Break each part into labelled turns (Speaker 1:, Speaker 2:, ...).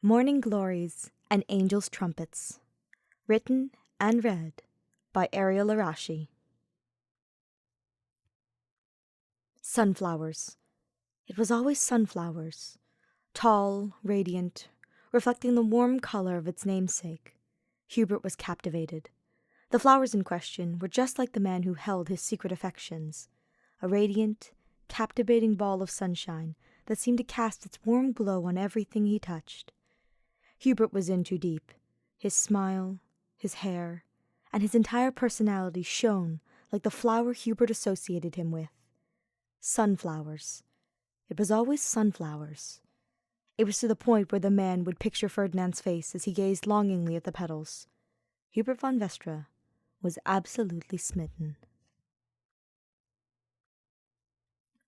Speaker 1: Morning Glories and Angels' Trumpets. Written and read by Ariel Arashi. Sunflowers. It was always sunflowers. Tall, radiant, reflecting the warm color of its namesake. Hubert was captivated. The flowers in question were just like the man who held his secret affections. A radiant, captivating ball of sunshine that seemed to cast its warm glow on everything he touched. Hubert was in too deep. His smile, his hair, and his entire personality shone like the flower Hubert associated him with. Sunflowers. It was always sunflowers. It was to the point where the man would picture Ferdinand's face as he gazed longingly at the petals. Hubert von Vestra was absolutely smitten.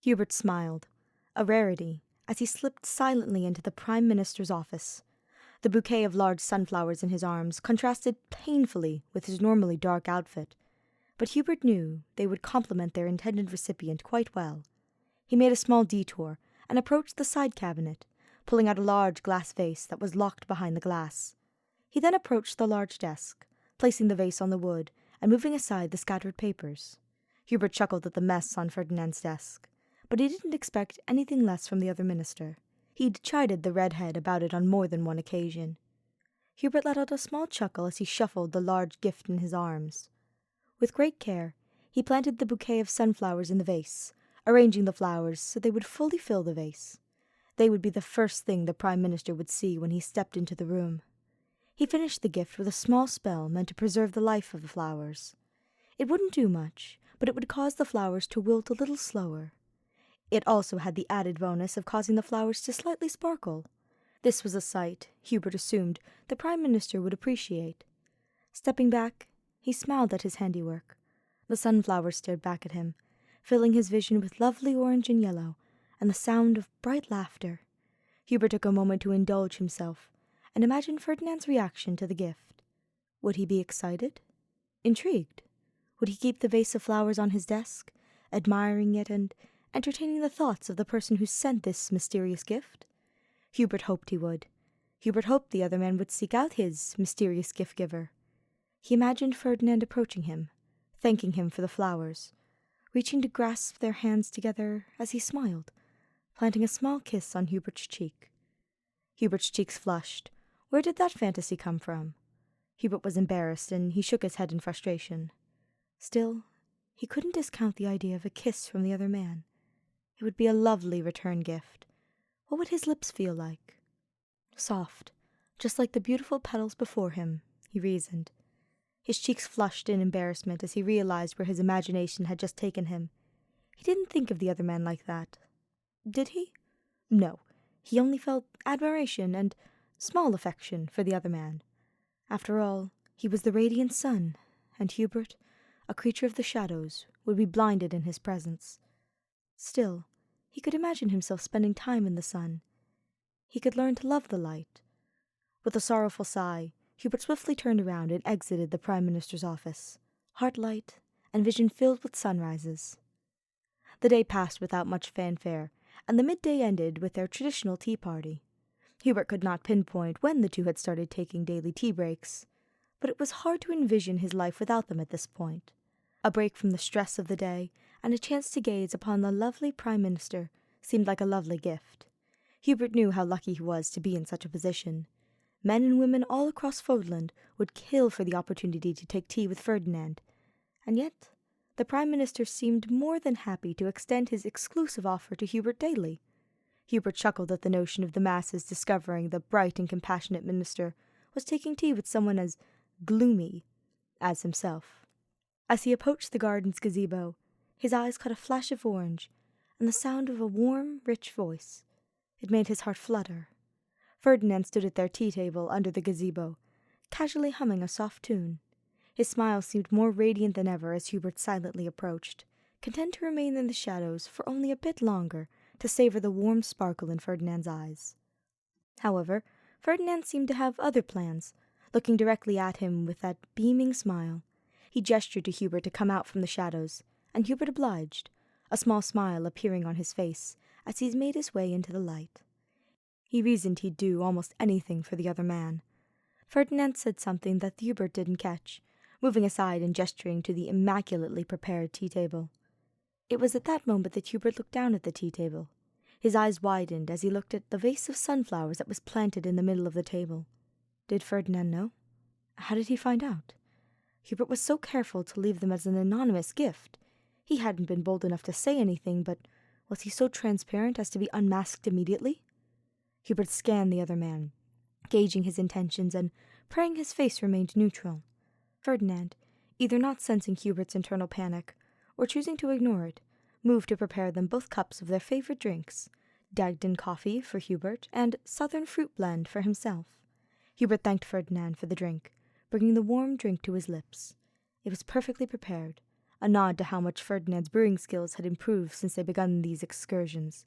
Speaker 1: Hubert smiled, a rarity, as he slipped silently into the Prime Minister's office. The bouquet of large sunflowers in his arms contrasted painfully with his normally dark outfit, but Hubert knew they would complement their intended recipient quite well. He made a small detour and approached the side cabinet, pulling out a large glass vase that was locked behind the glass. He then approached the large desk, placing the vase on the wood and moving aside the scattered papers. Hubert chuckled at the mess on Ferdinand's desk, but he didn't expect anything less from the other minister. He'd chided the redhead about it on more than one occasion. Hubert let out a small chuckle as he shuffled the large gift in his arms. With great care, he planted the bouquet of sunflowers in the vase, arranging the flowers so they would fully fill the vase. They would be the first thing the Prime Minister would see when he stepped into the room. He finished the gift with a small spell meant to preserve the life of the flowers. It wouldn't do much, but it would cause the flowers to wilt a little slower. It also had the added bonus of causing the flowers to slightly sparkle. This was a sight, Hubert assumed, the Prime Minister would appreciate. Stepping back, he smiled at his handiwork. The sunflowers stared back at him, filling his vision with lovely orange and yellow, and the sound of bright laughter. Hubert took a moment to indulge himself, and imagine Ferdinand's reaction to the gift. Would he be excited? Intrigued? Would he keep the vase of flowers on his desk, admiring it and entertaining the thoughts of the person who sent this mysterious gift? Hubert hoped he would. Hubert hoped the other man would seek out his mysterious gift-giver. He imagined Ferdinand approaching him, thanking him for the flowers, reaching to grasp their hands together as he smiled, planting a small kiss on Hubert's cheek. Hubert's cheeks flushed. Where did that fantasy come from? Hubert was embarrassed, and he shook his head in frustration. Still, he couldn't discount the idea of a kiss from the other man. It would be a lovely return gift. What would his lips feel like? Soft, just like the beautiful petals before him, he reasoned. His cheeks flushed in embarrassment as he realized where his imagination had just taken him. He didn't think of the other man like that. Did he? No, he only felt admiration and small affection for the other man. After all, he was the radiant sun, and Hubert, a creature of the shadows, would be blinded in his presence. Still, he could imagine himself spending time in the sun. He could learn to love the light. With a sorrowful sigh, Hubert swiftly turned around and exited the Prime Minister's office, heart light and vision filled with sunrises. The day passed without much fanfare, and the midday ended with their traditional tea party. Hubert could not pinpoint when the two had started taking daily tea breaks, but it was hard to envision his life without them at this point. A break from the stress of the day and a chance to gaze upon the lovely Prime Minister seemed like a lovely gift. Hubert knew how lucky he was to be in such a position. Men and women all across Fodland would kill for the opportunity to take tea with Ferdinand, and yet the Prime Minister seemed more than happy to extend his exclusive offer to Hubert daily. Hubert chuckled at the notion of the masses discovering the bright and compassionate minister was taking tea with someone as gloomy as himself. As he approached the garden's gazebo, his eyes caught a flash of orange and the sound of a warm, rich voice. It made his heart flutter. Ferdinand stood at their tea table under the gazebo, casually humming a soft tune. His smile seemed more radiant than ever as Hubert silently approached, content to remain in the shadows for only a bit longer to savor the warm sparkle in Ferdinand's eyes. However, Ferdinand seemed to have other plans, looking directly at him with that beaming smile. He gestured to Hubert to come out from the shadows, and Hubert obliged, a small smile appearing on his face as he made his way into the light. He reasoned he'd do almost anything for the other man. Ferdinand said something that Hubert didn't catch, moving aside and gesturing to the immaculately prepared tea table. It was at that moment that Hubert looked down at the tea table. His eyes widened as he looked at the vase of sunflowers that was planted in the middle of the table. Did Ferdinand know? How did he find out? Hubert was so careful to leave them as an anonymous gift. He hadn't been bold enough to say anything, but was he so transparent as to be unmasked immediately? Hubert scanned the other man, gauging his intentions and praying his face remained neutral. Ferdinand, either not sensing Hubert's internal panic or choosing to ignore it, moved to prepare them both cups of their favorite drinks, Dagden coffee for Hubert and Southern fruit blend for himself. Hubert thanked Ferdinand for the drink, bringing the warm drink to his lips. It was perfectly prepared, a nod to how much Ferdinand's brewing skills had improved since they begun these excursions.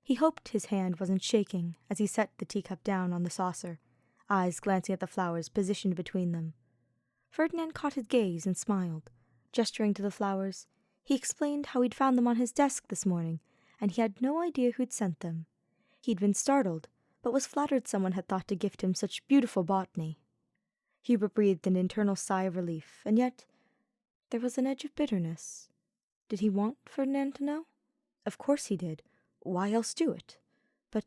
Speaker 1: He hoped his hand wasn't shaking as he set the teacup down on the saucer, eyes glancing at the flowers positioned between them. Ferdinand caught his gaze and smiled. Gesturing to the flowers, he explained how he'd found them on his desk this morning, and he had no idea who'd sent them. He'd been startled, but was flattered someone had thought to gift him such beautiful botany. Hubert breathed an internal sigh of relief, and yet there was an edge of bitterness. Did he want Ferdinand to know? Of course he did. Why else do it? But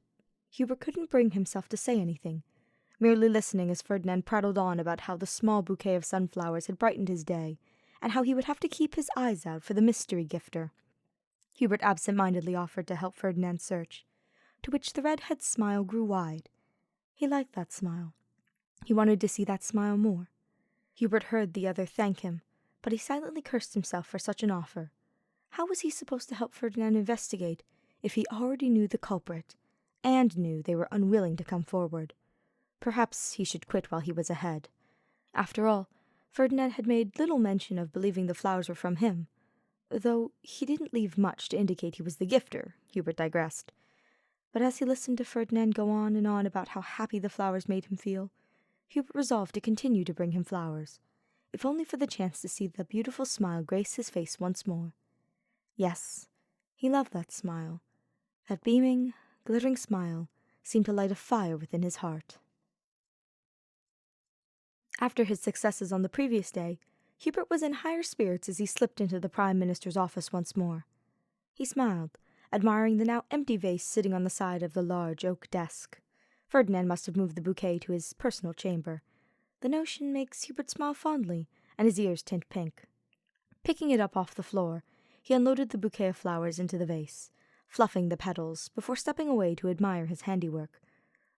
Speaker 1: Hubert couldn't bring himself to say anything, merely listening as Ferdinand prattled on about how the small bouquet of sunflowers had brightened his day, and how he would have to keep his eyes out for the mystery gifter. Hubert absent-mindedly offered to help Ferdinand search, to which the redhead's smile grew wide. He liked that smile. He wanted to see that smile more. Hubert heard the other thank him, but he silently cursed himself for such an offer. How was he supposed to help Ferdinand investigate if he already knew the culprit, and knew they were unwilling to come forward? Perhaps he should quit while he was ahead. After all, Ferdinand had made little mention of believing the flowers were from him, though he didn't leave much to indicate he was the gifter, Hubert digressed. But as he listened to Ferdinand go on and on about how happy the flowers made him feel, Hubert resolved to continue to bring him flowers, if only for the chance to see the beautiful smile grace his face once more. Yes, he loved that smile. That beaming, glittering smile seemed to light a fire within his heart. After his successes on the previous day, Hubert was in higher spirits as he slipped into the Prime Minister's office once more. He smiled, admiring the now empty vase sitting on the side of the large oak desk. Ferdinand must have moved the bouquet to his personal chamber. The notion makes Hubert smile fondly, and his ears tint pink. Picking it up off the floor, he unloaded the bouquet of flowers into the vase, fluffing the petals before stepping away to admire his handiwork.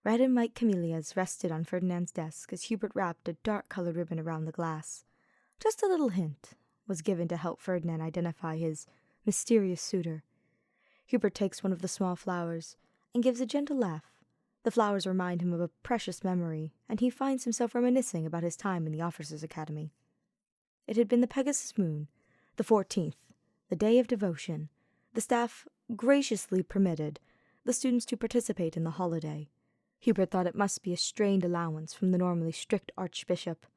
Speaker 1: Red and white camellias rested on Ferdinand's desk as Hubert wrapped a dark-colored ribbon around the glass. Just a little hint was given to help Ferdinand identify his mysterious suitor. Hubert takes one of the small flowers and gives a gentle laugh. The flowers remind him of a precious memory, and he finds himself reminiscing about his time in the Officers' Academy. It had been the Pegasus moon, the 14th, the day of devotion. The staff graciously permitted the students to participate in the holiday. Hubert thought it must be a strained allowance from the normally strict archbishop.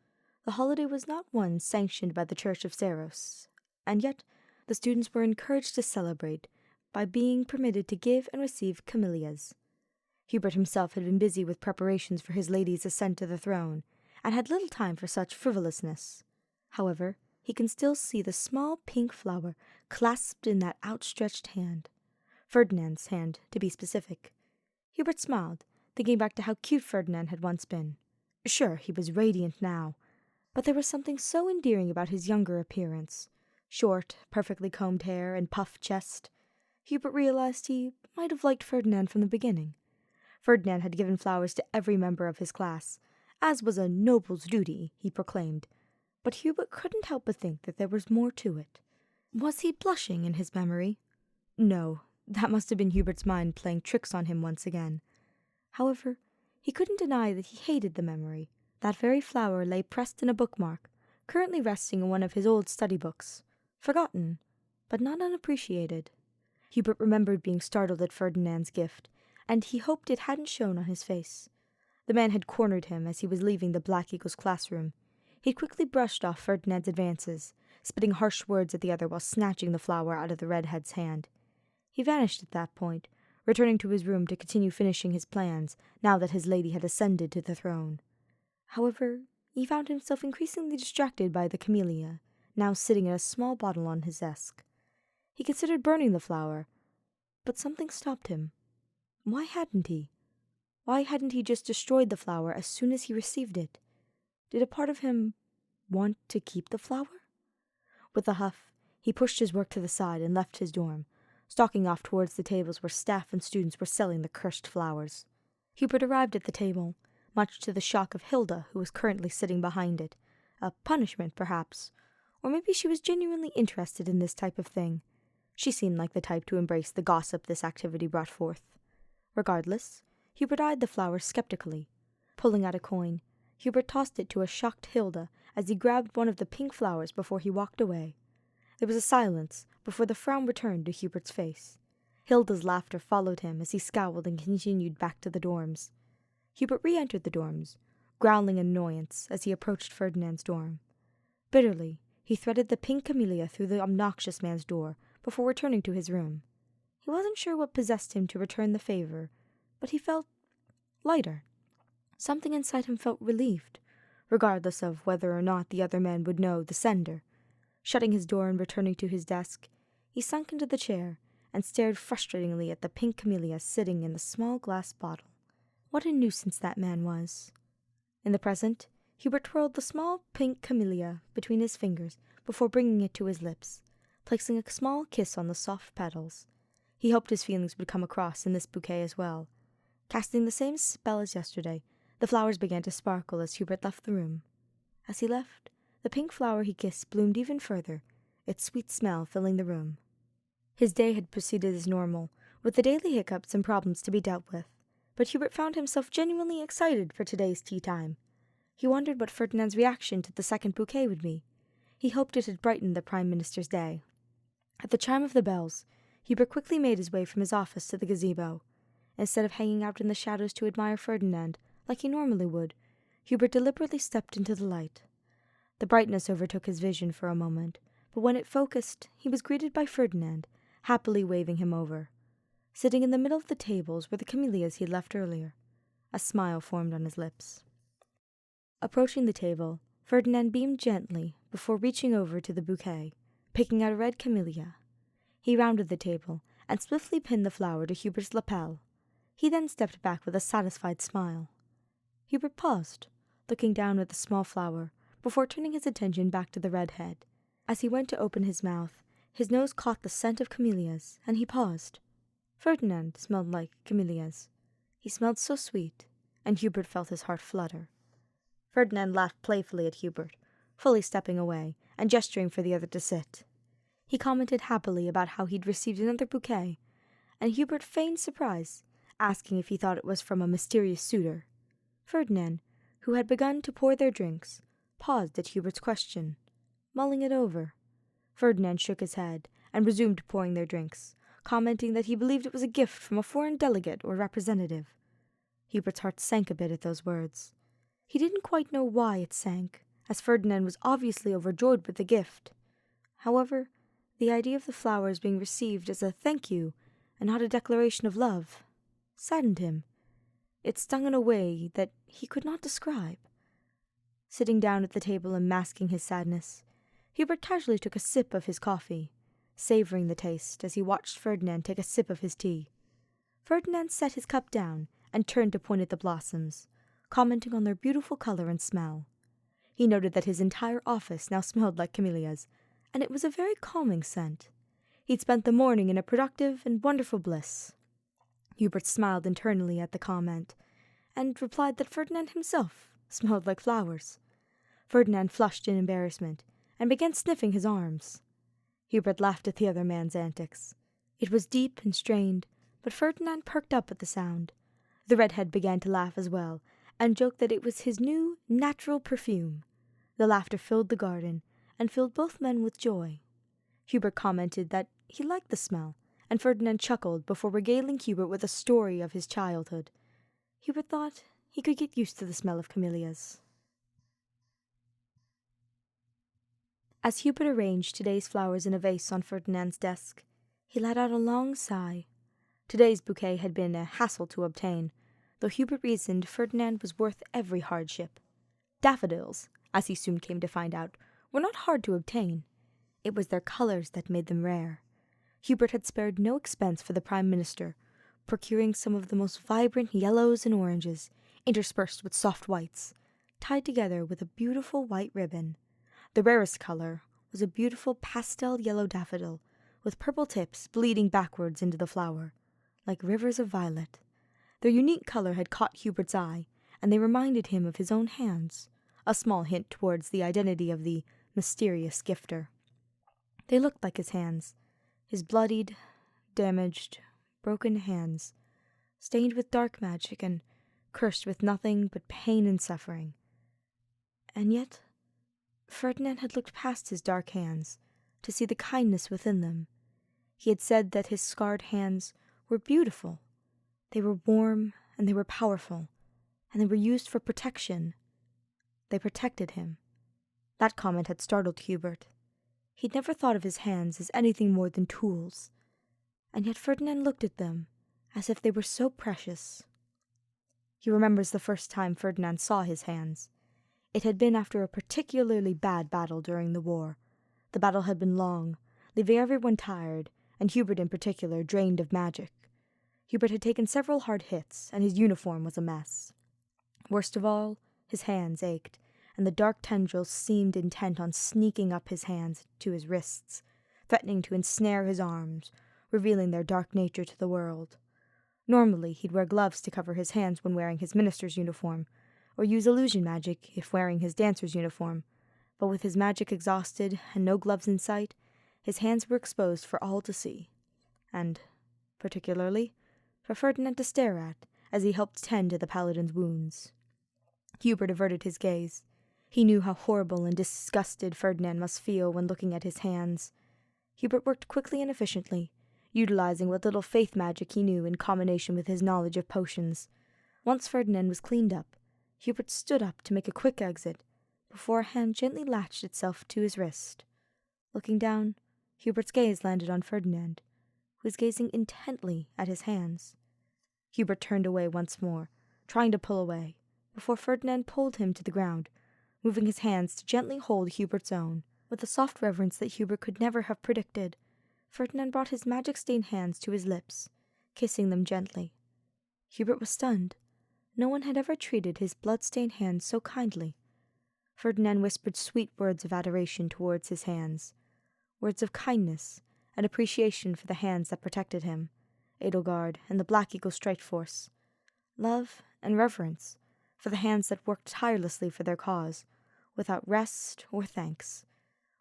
Speaker 1: The holiday was not one sanctioned by the Church of Saros, and yet the students were encouraged to celebrate by being permitted to give and receive camellias. Hubert himself had been busy with preparations for his lady's ascent to the throne, and had little time for such frivolousness. However, he can still see the small pink flower clasped in that outstretched hand. Ferdinand's hand, to be specific. Hubert smiled, thinking back to how cute Ferdinand had once been. Sure, he was radiant now, but there was something so endearing about his younger appearance. Short, perfectly combed hair and puffed chest. Hubert realized he might have liked Ferdinand from the beginning. Ferdinand had given flowers to every member of his class, as was a noble's duty, he proclaimed. But Hubert couldn't help but think that there was more to it. Was he blushing in his memory? No, that must have been Hubert's mind playing tricks on him once again. However, he couldn't deny that he hated the memory. That very flower lay pressed in a bookmark, currently resting in one of his old study books. Forgotten, but not unappreciated. Hubert remembered being startled at Ferdinand's gift, and he hoped it hadn't shown on his face. The man had cornered him as he was leaving the Black Eagle's classroom. He quickly brushed off Ferdinand's advances, spitting harsh words at the other while snatching the flower out of the redhead's hand. He vanished at that point, returning to his room to continue finishing his plans now that his lady had ascended to the throne. However, he found himself increasingly distracted by the camellia, now sitting in a small bottle on his desk. He considered burning the flower, but something stopped him. Why hadn't he? Why hadn't he just destroyed the flower as soon as he received it? Did a part of him want to keep the flower? With a huff, he pushed his work to the side and left his dorm, stalking off towards the tables where staff and students were selling the cursed flowers. Hubert arrived at the table, much to the shock of Hilda, who was currently sitting behind it. A punishment, perhaps. Or maybe she was genuinely interested in this type of thing. She seemed like the type to embrace the gossip this activity brought forth. Regardless, Hubert eyed the flower skeptically. Pulling out a coin, Hubert tossed it to a shocked Hilda as he grabbed one of the pink flowers before he walked away. There was a silence before the frown returned to Hubert's face. Hilda's laughter followed him as he scowled and continued back to the dorms. Hubert re-entered the dorms, growling annoyance as he approached Ferdinand's dorm. Bitterly, he threaded the pink camellia through the obnoxious man's door before returning to his room. He wasn't sure what possessed him to return the favor, but he felt lighter. Something inside him felt relieved, regardless of whether or not the other man would know the sender. Shutting his door and returning to his desk, he sunk into the chair and stared frustratingly at the pink camellia sitting in the small glass bottle. What a nuisance that man was. In the present, Hubert twirled the small pink camellia between his fingers before bringing it to his lips, placing a small kiss on the soft petals. He hoped his feelings would come across in this bouquet as well. Casting the same spell as yesterday, the flowers began to sparkle as Hubert left the room. As he left, the pink flower he kissed bloomed even further, its sweet smell filling the room. His day had proceeded as normal, with the daily hiccups and problems to be dealt with, but Hubert found himself genuinely excited for today's tea time. He wondered what Ferdinand's reaction to the second bouquet would be. He hoped it had brightened the Prime Minister's day. At the chime of the bells, Hubert quickly made his way from his office to the gazebo. Instead of hanging out in the shadows to admire Ferdinand, like he normally would, Hubert deliberately stepped into the light. The brightness overtook his vision for a moment, but when it focused, he was greeted by Ferdinand, happily waving him over. Sitting in the middle of the tables were the camellias he had left earlier. A smile formed on his lips. Approaching the table, Ferdinand beamed gently before reaching over to the bouquet, picking out a red camellia. He rounded the table and swiftly pinned the flower to Hubert's lapel. He then stepped back with a satisfied smile. Hubert paused, looking down at the small flower, before turning his attention back to the red head. As he went to open his mouth, his nose caught the scent of camellias, and he paused. Ferdinand smelled like camellias. He smelled so sweet, and Hubert felt his heart flutter. Ferdinand laughed playfully at Hubert, fully stepping away and gesturing for the other to sit. He commented happily about how he'd received another bouquet, and Hubert feigned surprise, asking if he thought it was from a mysterious suitor. Ferdinand, who had begun to pour their drinks, paused at Hubert's question, mulling it over. Ferdinand shook his head and resumed pouring their drinks, commenting that he believed it was a gift from a foreign delegate or representative. Hubert's heart sank a bit at those words. He didn't quite know why it sank, as Ferdinand was obviously overjoyed with the gift. However, the idea of the flowers being received as a thank you and not a declaration of love saddened him. It stung in a way that he could not describe. Sitting down at the table and masking his sadness, Hubert casually took a sip of his coffee, savoring the taste as he watched Ferdinand take a sip of his tea. Ferdinand set his cup down and turned to point at the blossoms, commenting on their beautiful color and smell. He noted that his entire office now smelled like camellias, and it was a very calming scent. He'd spent the morning in a productive and wonderful bliss. Hubert smiled internally at the comment, and replied that Ferdinand himself smelled like flowers. Ferdinand flushed in embarrassment, and began sniffing his arms. Hubert laughed at the other man's antics. It was deep and strained, but Ferdinand perked up at the sound. The redhead began to laugh as well, and joked that it was his new, natural perfume. The laughter filled the garden, and filled both men with joy. Hubert commented that he liked the smell, and Ferdinand chuckled before regaling Hubert with a story of his childhood. Hubert thought he could get used to the smell of camellias. As Hubert arranged today's flowers in a vase on Ferdinand's desk, he let out a long sigh. Today's bouquet had been a hassle to obtain, though Hubert reasoned Ferdinand was worth every hardship. Daffodils, as he soon came to find out, were not hard to obtain. It was their colours that made them rare. Hubert had spared no expense for the Prime Minister, procuring some of the most vibrant yellows and oranges, interspersed with soft whites, tied together with a beautiful white ribbon. The rarest colour was a beautiful pastel yellow daffodil, with purple tips bleeding backwards into the flower, like rivers of violet. Their unique colour had caught Hubert's eye, and they reminded him of his own hands, a small hint towards the identity of the mysterious gifter. They looked like his hands, his bloodied, damaged, broken hands, stained with dark magic and cursed with nothing but pain and suffering. And yet, Ferdinand had looked past his dark hands to see the kindness within them. He had said that his scarred hands were beautiful. They were warm and they were powerful, and they were used for protection. They protected him. That comment had startled Hubert. He'd never thought of his hands as anything more than tools, and yet Ferdinand looked at them as if they were so precious. He remembers the first time Ferdinand saw his hands. It had been after a particularly bad battle during the war. The battle had been long, leaving everyone tired, and Hubert in particular drained of magic. Hubert had taken several hard hits, and his uniform was a mess. Worst of all, his hands ached, and the dark tendrils seemed intent on sneaking up his hands to his wrists, threatening to ensnare his arms, revealing their dark nature to the world. Normally, he'd wear gloves to cover his hands when wearing his minister's uniform, or use illusion magic if wearing his dancer's uniform, but with his magic exhausted and no gloves in sight, his hands were exposed for all to see, and, particularly, for Ferdinand to stare at as he helped tend to the paladin's wounds. Hubert averted his gaze. He knew how horrible and disgusted Ferdinand must feel when looking at his hands. Hubert worked quickly and efficiently, utilizing what little faith magic he knew in combination with his knowledge of potions. Once Ferdinand was cleaned up, Hubert stood up to make a quick exit, before a hand gently latched itself to his wrist. Looking down, Hubert's gaze landed on Ferdinand, who was gazing intently at his hands. Hubert turned away once more, trying to pull away, before Ferdinand pulled him to the ground, moving his hands to gently hold Hubert's own. With a soft reverence that Hubert could never have predicted, Ferdinand brought his magic-stained hands to his lips, kissing them gently. Hubert was stunned. No one had ever treated his blood-stained hands so kindly. Ferdinand whispered sweet words of adoration towards his hands, words of kindness and appreciation for the hands that protected him, Edelgard and the Black Eagle Strike Force, love and reverence for the hands that worked tirelessly for their cause, without rest or thanks.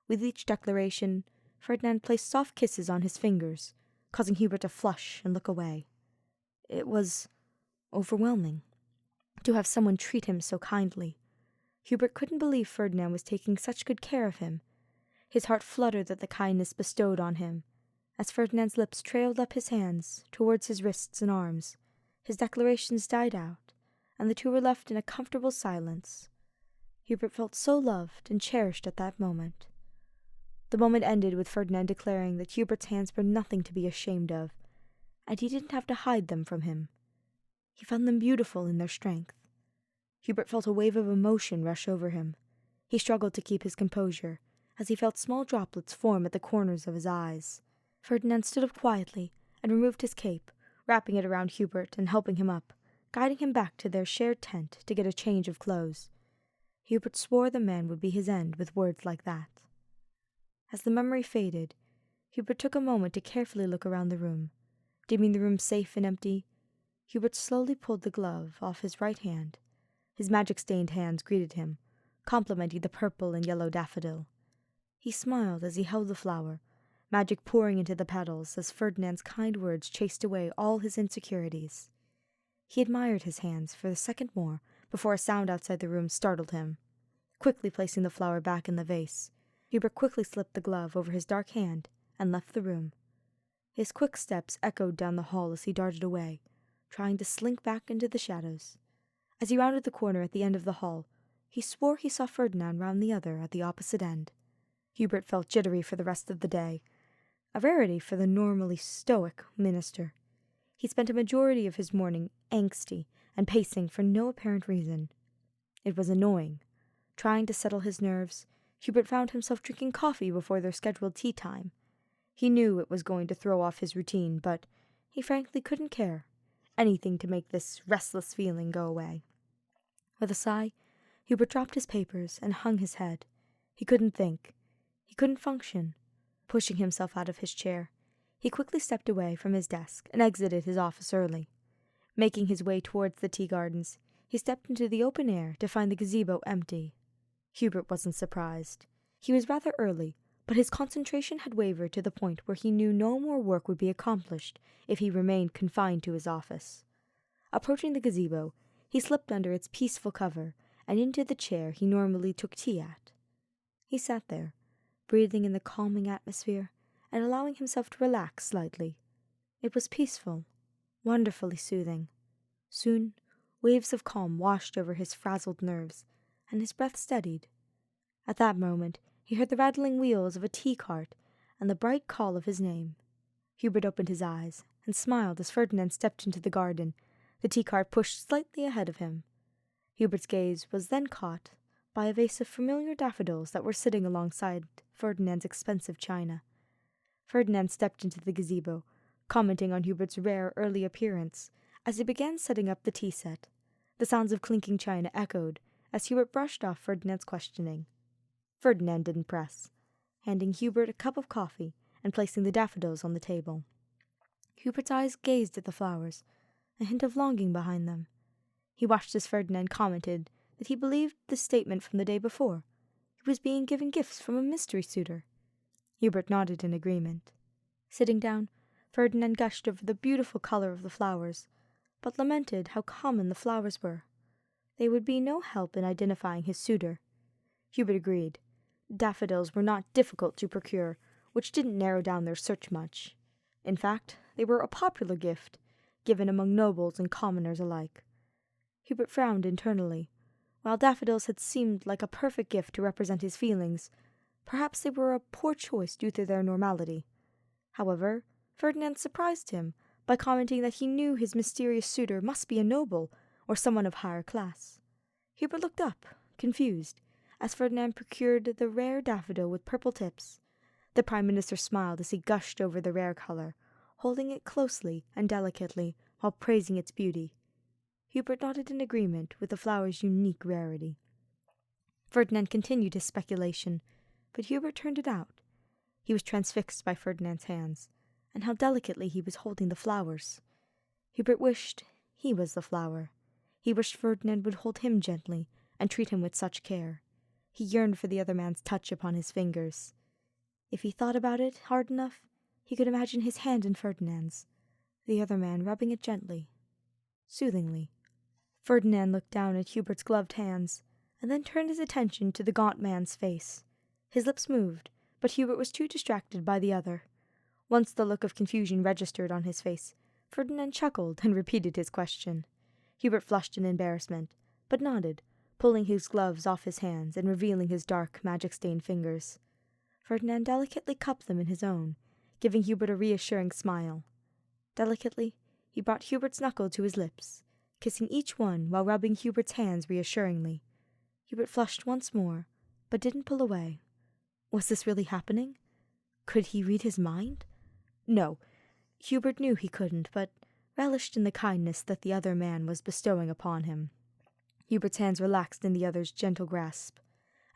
Speaker 1: With each declaration, Ferdinand placed soft kisses on his fingers, causing Hubert to flush and look away. It was overwhelming to have someone treat him so kindly. Hubert couldn't believe Ferdinand was taking such good care of him. His heart fluttered at the kindness bestowed on him. As Ferdinand's lips trailed up his hands towards his wrists and arms, his declarations died out, and the two were left in a comfortable silence. Hubert felt so loved and cherished at that moment. The moment ended with Ferdinand declaring that Hubert's hands were nothing to be ashamed of, and he didn't have to hide them from him. He found them beautiful in their strength. Hubert felt a wave of emotion rush over him. He struggled to keep his composure, as he felt small droplets form at the corners of his eyes. Ferdinand stood up quietly and removed his cape, wrapping it around Hubert and helping him up, guiding him back to their shared tent to get a change of clothes. Hubert swore the man would be his end with words like that. As the memory faded, Hubert took a moment to carefully look around the room. Deeming the room safe and empty, Hubert slowly pulled the glove off his right hand. His magic-stained hands greeted him, complimenting the purple and yellow daffodil. He smiled as he held the flower, magic pouring into the petals as Ferdinand's kind words chased away all his insecurities. He admired his hands for a second more before a sound outside the room startled him. Quickly placing the flower back in the vase, Hubert quickly slipped the glove over his dark hand and left the room. His quick steps echoed down the hall as he darted away, trying to slink back into the shadows. As he rounded the corner at the end of the hall, he swore he saw Ferdinand round the other at the opposite end. Hubert felt jittery for the rest of the day, a rarity for the normally stoic minister. He spent a majority of his morning angsty and pacing for no apparent reason. It was annoying. Trying to settle his nerves, Hubert found himself drinking coffee before their scheduled tea time. He knew it was going to throw off his routine, but he frankly couldn't care. Anything to make this restless feeling go away. With a sigh, Hubert dropped his papers and hung his head. He couldn't think. He couldn't function. Pushing himself out of his chair, he quickly stepped away from his desk and exited his office early. Making his way towards the tea gardens, he stepped into the open air to find the gazebo empty. Hubert wasn't surprised. He was rather early, but his concentration had wavered to the point where he knew no more work would be accomplished if he remained confined to his office. Approaching the gazebo, he slipped under its peaceful cover and into the chair he normally took tea at. He sat there, breathing in the calming atmosphere and allowing himself to relax slightly. It was peaceful, wonderfully soothing. Soon, waves of calm washed over his frazzled nerves, and his breath steadied. At that moment, he heard the rattling wheels of a tea cart and the bright call of his name. Hubert opened his eyes and smiled as Ferdinand stepped into the garden, the tea cart pushed slightly ahead of him. Hubert's gaze was then caught by a vase of familiar daffodils that were sitting alongside Ferdinand's expensive china. Ferdinand stepped into the gazebo, commenting on Hubert's rare early appearance, as he began setting up the tea set. The sounds of clinking china echoed as Hubert brushed off Ferdinand's questioning. Ferdinand didn't press, handing Hubert a cup of coffee and placing the daffodils on the table. Hubert's eyes gazed at the flowers, a hint of longing behind them. He watched as Ferdinand commented that he believed the statement from the day before. He was being given gifts from a mystery suitor. Hubert nodded in agreement. Sitting down, Ferdinand gushed over the beautiful color of the flowers, but lamented how common the flowers were. They would be no help in identifying his suitor. Hubert agreed. Daffodils were not difficult to procure, which didn't narrow down their search much. In fact, they were a popular gift, given among nobles and commoners alike. Hubert frowned internally. While daffodils had seemed like a perfect gift to represent his feelings, perhaps they were a poor choice due to their normality. However, Ferdinand surprised him by commenting that he knew his mysterious suitor must be a noble or someone of higher class. Hubert looked up, confused, as Ferdinand procured the rare daffodil with purple tips. The Prime Minister smiled as he gushed over the rare color, holding it closely and delicately while praising its beauty. Hubert nodded in agreement with the flower's unique rarity. Ferdinand continued his speculation, but Hubert turned it out. He was transfixed by Ferdinand's hands, and how delicately he was holding the flowers. Hubert wished he was the flower. He wished Ferdinand would hold him gently and treat him with such care. He yearned for the other man's touch upon his fingers. If he thought about it hard enough, he could imagine his hand in Ferdinand's, the other man rubbing it gently, soothingly. Ferdinand looked down at Hubert's gloved hands, and then turned his attention to the gaunt man's face. His lips moved, but Hubert was too distracted by the other. Once the look of confusion registered on his face, Ferdinand chuckled and repeated his question. Hubert flushed in embarrassment, but nodded, pulling his gloves off his hands and revealing his dark, magic-stained fingers. Ferdinand delicately cupped them in his own, giving Hubert a reassuring smile. Delicately, he brought Hubert's knuckle to his lips, kissing each one while rubbing Hubert's hands reassuringly. Hubert flushed once more, but didn't pull away. Was this really happening? Could he read his mind? No, Hubert knew he couldn't, but relished in the kindness that the other man was bestowing upon him. Hubert's hands relaxed in the other's gentle grasp,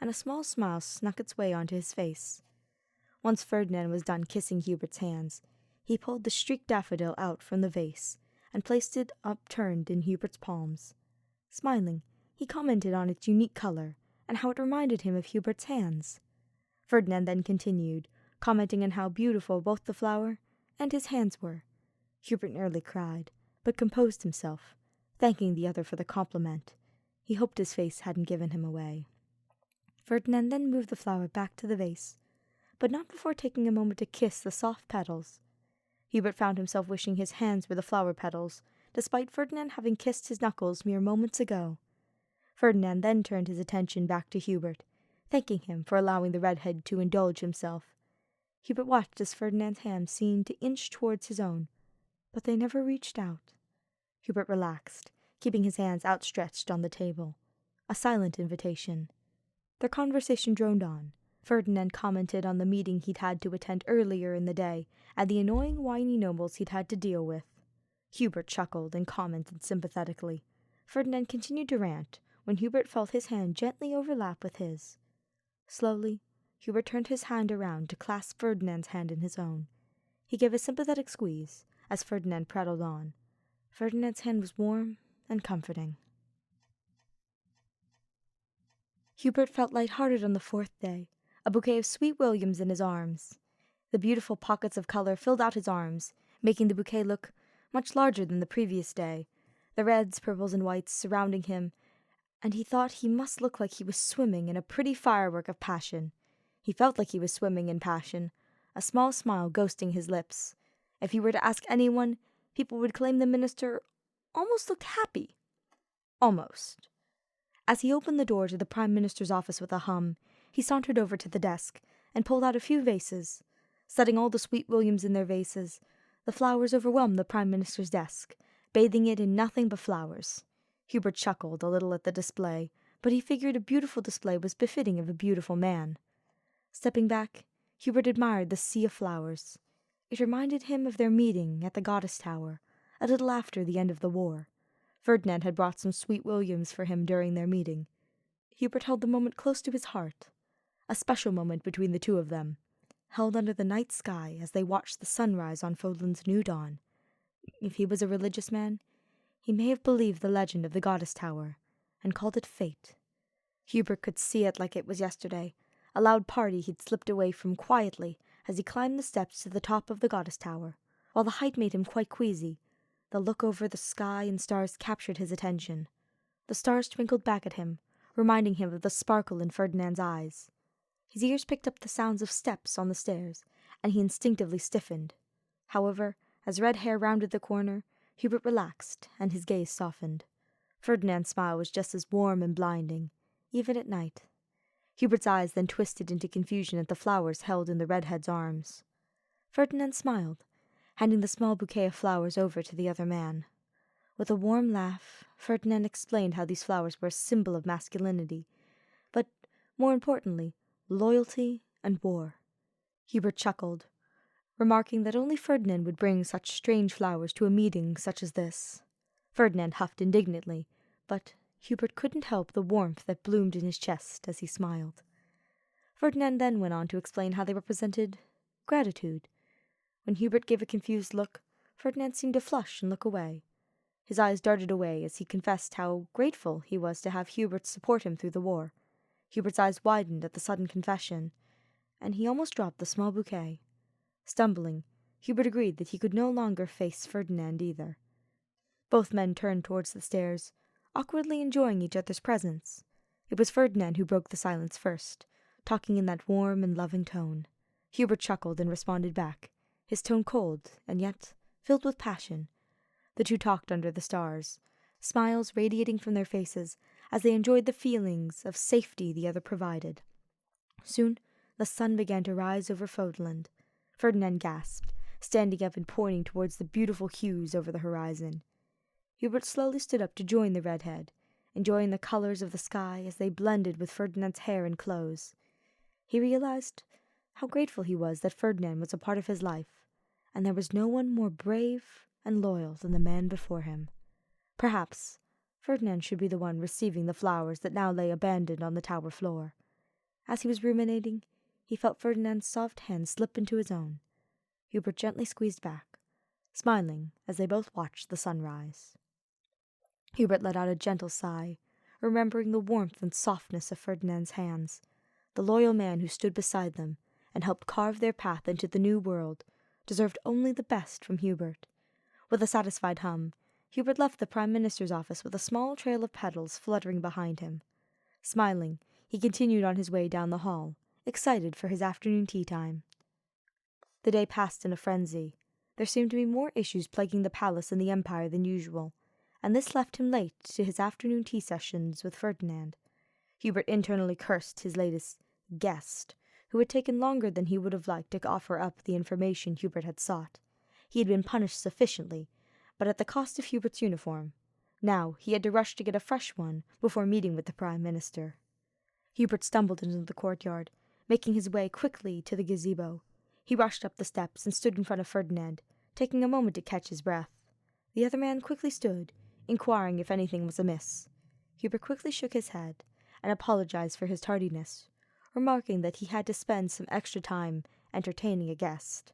Speaker 1: and a small smile snuck its way onto his face. Once Ferdinand was done kissing Hubert's hands, he pulled the streaked daffodil out from the vase and placed it upturned in Hubert's palms. Smiling, he commented on its unique color and how it reminded him of Hubert's hands. Ferdinand then continued, commenting on how beautiful both the flower and his hands were. Hubert nearly cried, but composed himself, thanking the other for the compliment. He hoped his face hadn't given him away. Ferdinand then moved the flower back to the vase, but not before taking a moment to kiss the soft petals. Hubert found himself wishing his hands were the flower petals, despite Ferdinand having kissed his knuckles mere moments ago. Ferdinand then turned his attention back to Hubert, thanking him for allowing the redhead to indulge himself. Hubert watched as Ferdinand's hand seemed to inch towards his own, But they never reached out. Hubert relaxed, keeping his hands outstretched on the table. A silent invitation. Their conversation droned on. Ferdinand commented on the meeting he'd had to attend earlier in the day and the annoying whiny nobles he'd had to deal with. Hubert chuckled and commented sympathetically. Ferdinand continued to rant when Hubert felt his hand gently overlap with his. Slowly, Hubert turned his hand around to clasp Ferdinand's hand in his own. He gave a sympathetic squeeze as Ferdinand prattled on. Ferdinand's hand was warm and comforting. Hubert felt light-hearted on the fourth day, a bouquet of sweet williams in his arms. The beautiful pockets of color filled out his arms, making the bouquet look much larger than the previous day, the reds, purples, and whites surrounding him, and he thought he must look like he was swimming in a pretty firework of passion. He felt like he was swimming in passion, a small smile ghosting his lips. If he were to ask anyone, people would claim the minister almost looked happy. Almost. As he opened the door to the Prime Minister's office with a hum, he sauntered over to the desk and pulled out a few vases. Setting all the sweet williams in their vases, the flowers overwhelmed the Prime Minister's desk, bathing it in nothing but flowers. Hubert chuckled a little at the display, but he figured a beautiful display was befitting of a beautiful man. Stepping back, Hubert admired the sea of flowers. It reminded him of their meeting at the Goddess Tower, a little after the end of the war. Ferdinand had brought some sweet williams for him during their meeting. Hubert held the moment close to his heart, a special moment between the two of them, held under the night sky as they watched the sunrise on Fodlan's new dawn. If he was a religious man, he may have believed the legend of the Goddess Tower, and called it fate. Hubert could see it like it was yesterday, a loud party he'd slipped away from quietly as he climbed the steps to the top of the Goddess Tower. While the height made him quite queasy, the look over the sky and stars captured his attention. The stars twinkled back at him, reminding him of the sparkle in Ferdinand's eyes. His ears picked up the sounds of steps on the stairs, and he instinctively stiffened. However, as red hair rounded the corner, Hubert relaxed, and his gaze softened. Ferdinand's smile was just as warm and blinding, even at night. Hubert's eyes then twisted into confusion at the flowers held in the redhead's arms. Ferdinand smiled, handing the small bouquet of flowers over to the other man. With a warm laugh, Ferdinand explained how these flowers were a symbol of masculinity, but, more importantly, loyalty and war. Hubert chuckled, remarking that only Ferdinand would bring such strange flowers to a meeting such as this. Ferdinand huffed indignantly, but Hubert couldn't help the warmth that bloomed in his chest as he smiled. Ferdinand then went on to explain how they represented gratitude. When Hubert gave a confused look, Ferdinand seemed to flush and look away. His eyes darted away as he confessed how grateful he was to have Hubert support him through the war. Hubert's eyes widened at the sudden confession, and he almost dropped the small bouquet. Stumbling, Hubert agreed that he could no longer face Ferdinand either. Both men turned towards the stairs, awkwardly enjoying each other's presence. It was Ferdinand who broke the silence first, talking in that warm and loving tone. Hubert chuckled and responded back, his tone cold and yet filled with passion. The two talked under the stars, smiles radiating from their faces as they enjoyed the feelings of safety the other provided. Soon the sun began to rise over Fodland. Ferdinand gasped, standing up and pointing towards the beautiful hues over the horizon. Hubert slowly stood up to join the redhead, enjoying the colors of the sky as they blended with Ferdinand's hair and clothes. He realized how grateful he was that Ferdinand was a part of his life, and there was no one more brave and loyal than the man before him. Perhaps Ferdinand should be the one receiving the flowers that now lay abandoned on the tower floor. As he was ruminating, he felt Ferdinand's soft hand slip into his own. Hubert gently squeezed back, smiling as they both watched the sunrise. Hubert let out a gentle sigh, remembering the warmth and softness of Ferdinand's hands. The loyal man who stood beside them and helped carve their path into the new world deserved only the best from Hubert. With a satisfied hum, Hubert left the Prime Minister's office with a small trail of petals fluttering behind him. Smiling, he continued on his way down the hall, excited for his afternoon tea time. The day passed in a frenzy. There seemed to be more issues plaguing the palace and the empire than usual, and this left him late to his afternoon tea sessions with Ferdinand. Hubert internally cursed his latest guest, who had taken longer than he would have liked to offer up the information Hubert had sought. He had been punished sufficiently, but at the cost of Hubert's uniform. Now he had to rush to get a fresh one before meeting with the Prime Minister. Hubert stumbled into the courtyard, making his way quickly to the gazebo. He rushed up the steps and stood in front of Ferdinand, taking a moment to catch his breath. The other man quickly stood, inquiring if anything was amiss. Hubert quickly shook his head and apologized for his tardiness, remarking that he had to spend some extra time entertaining a guest.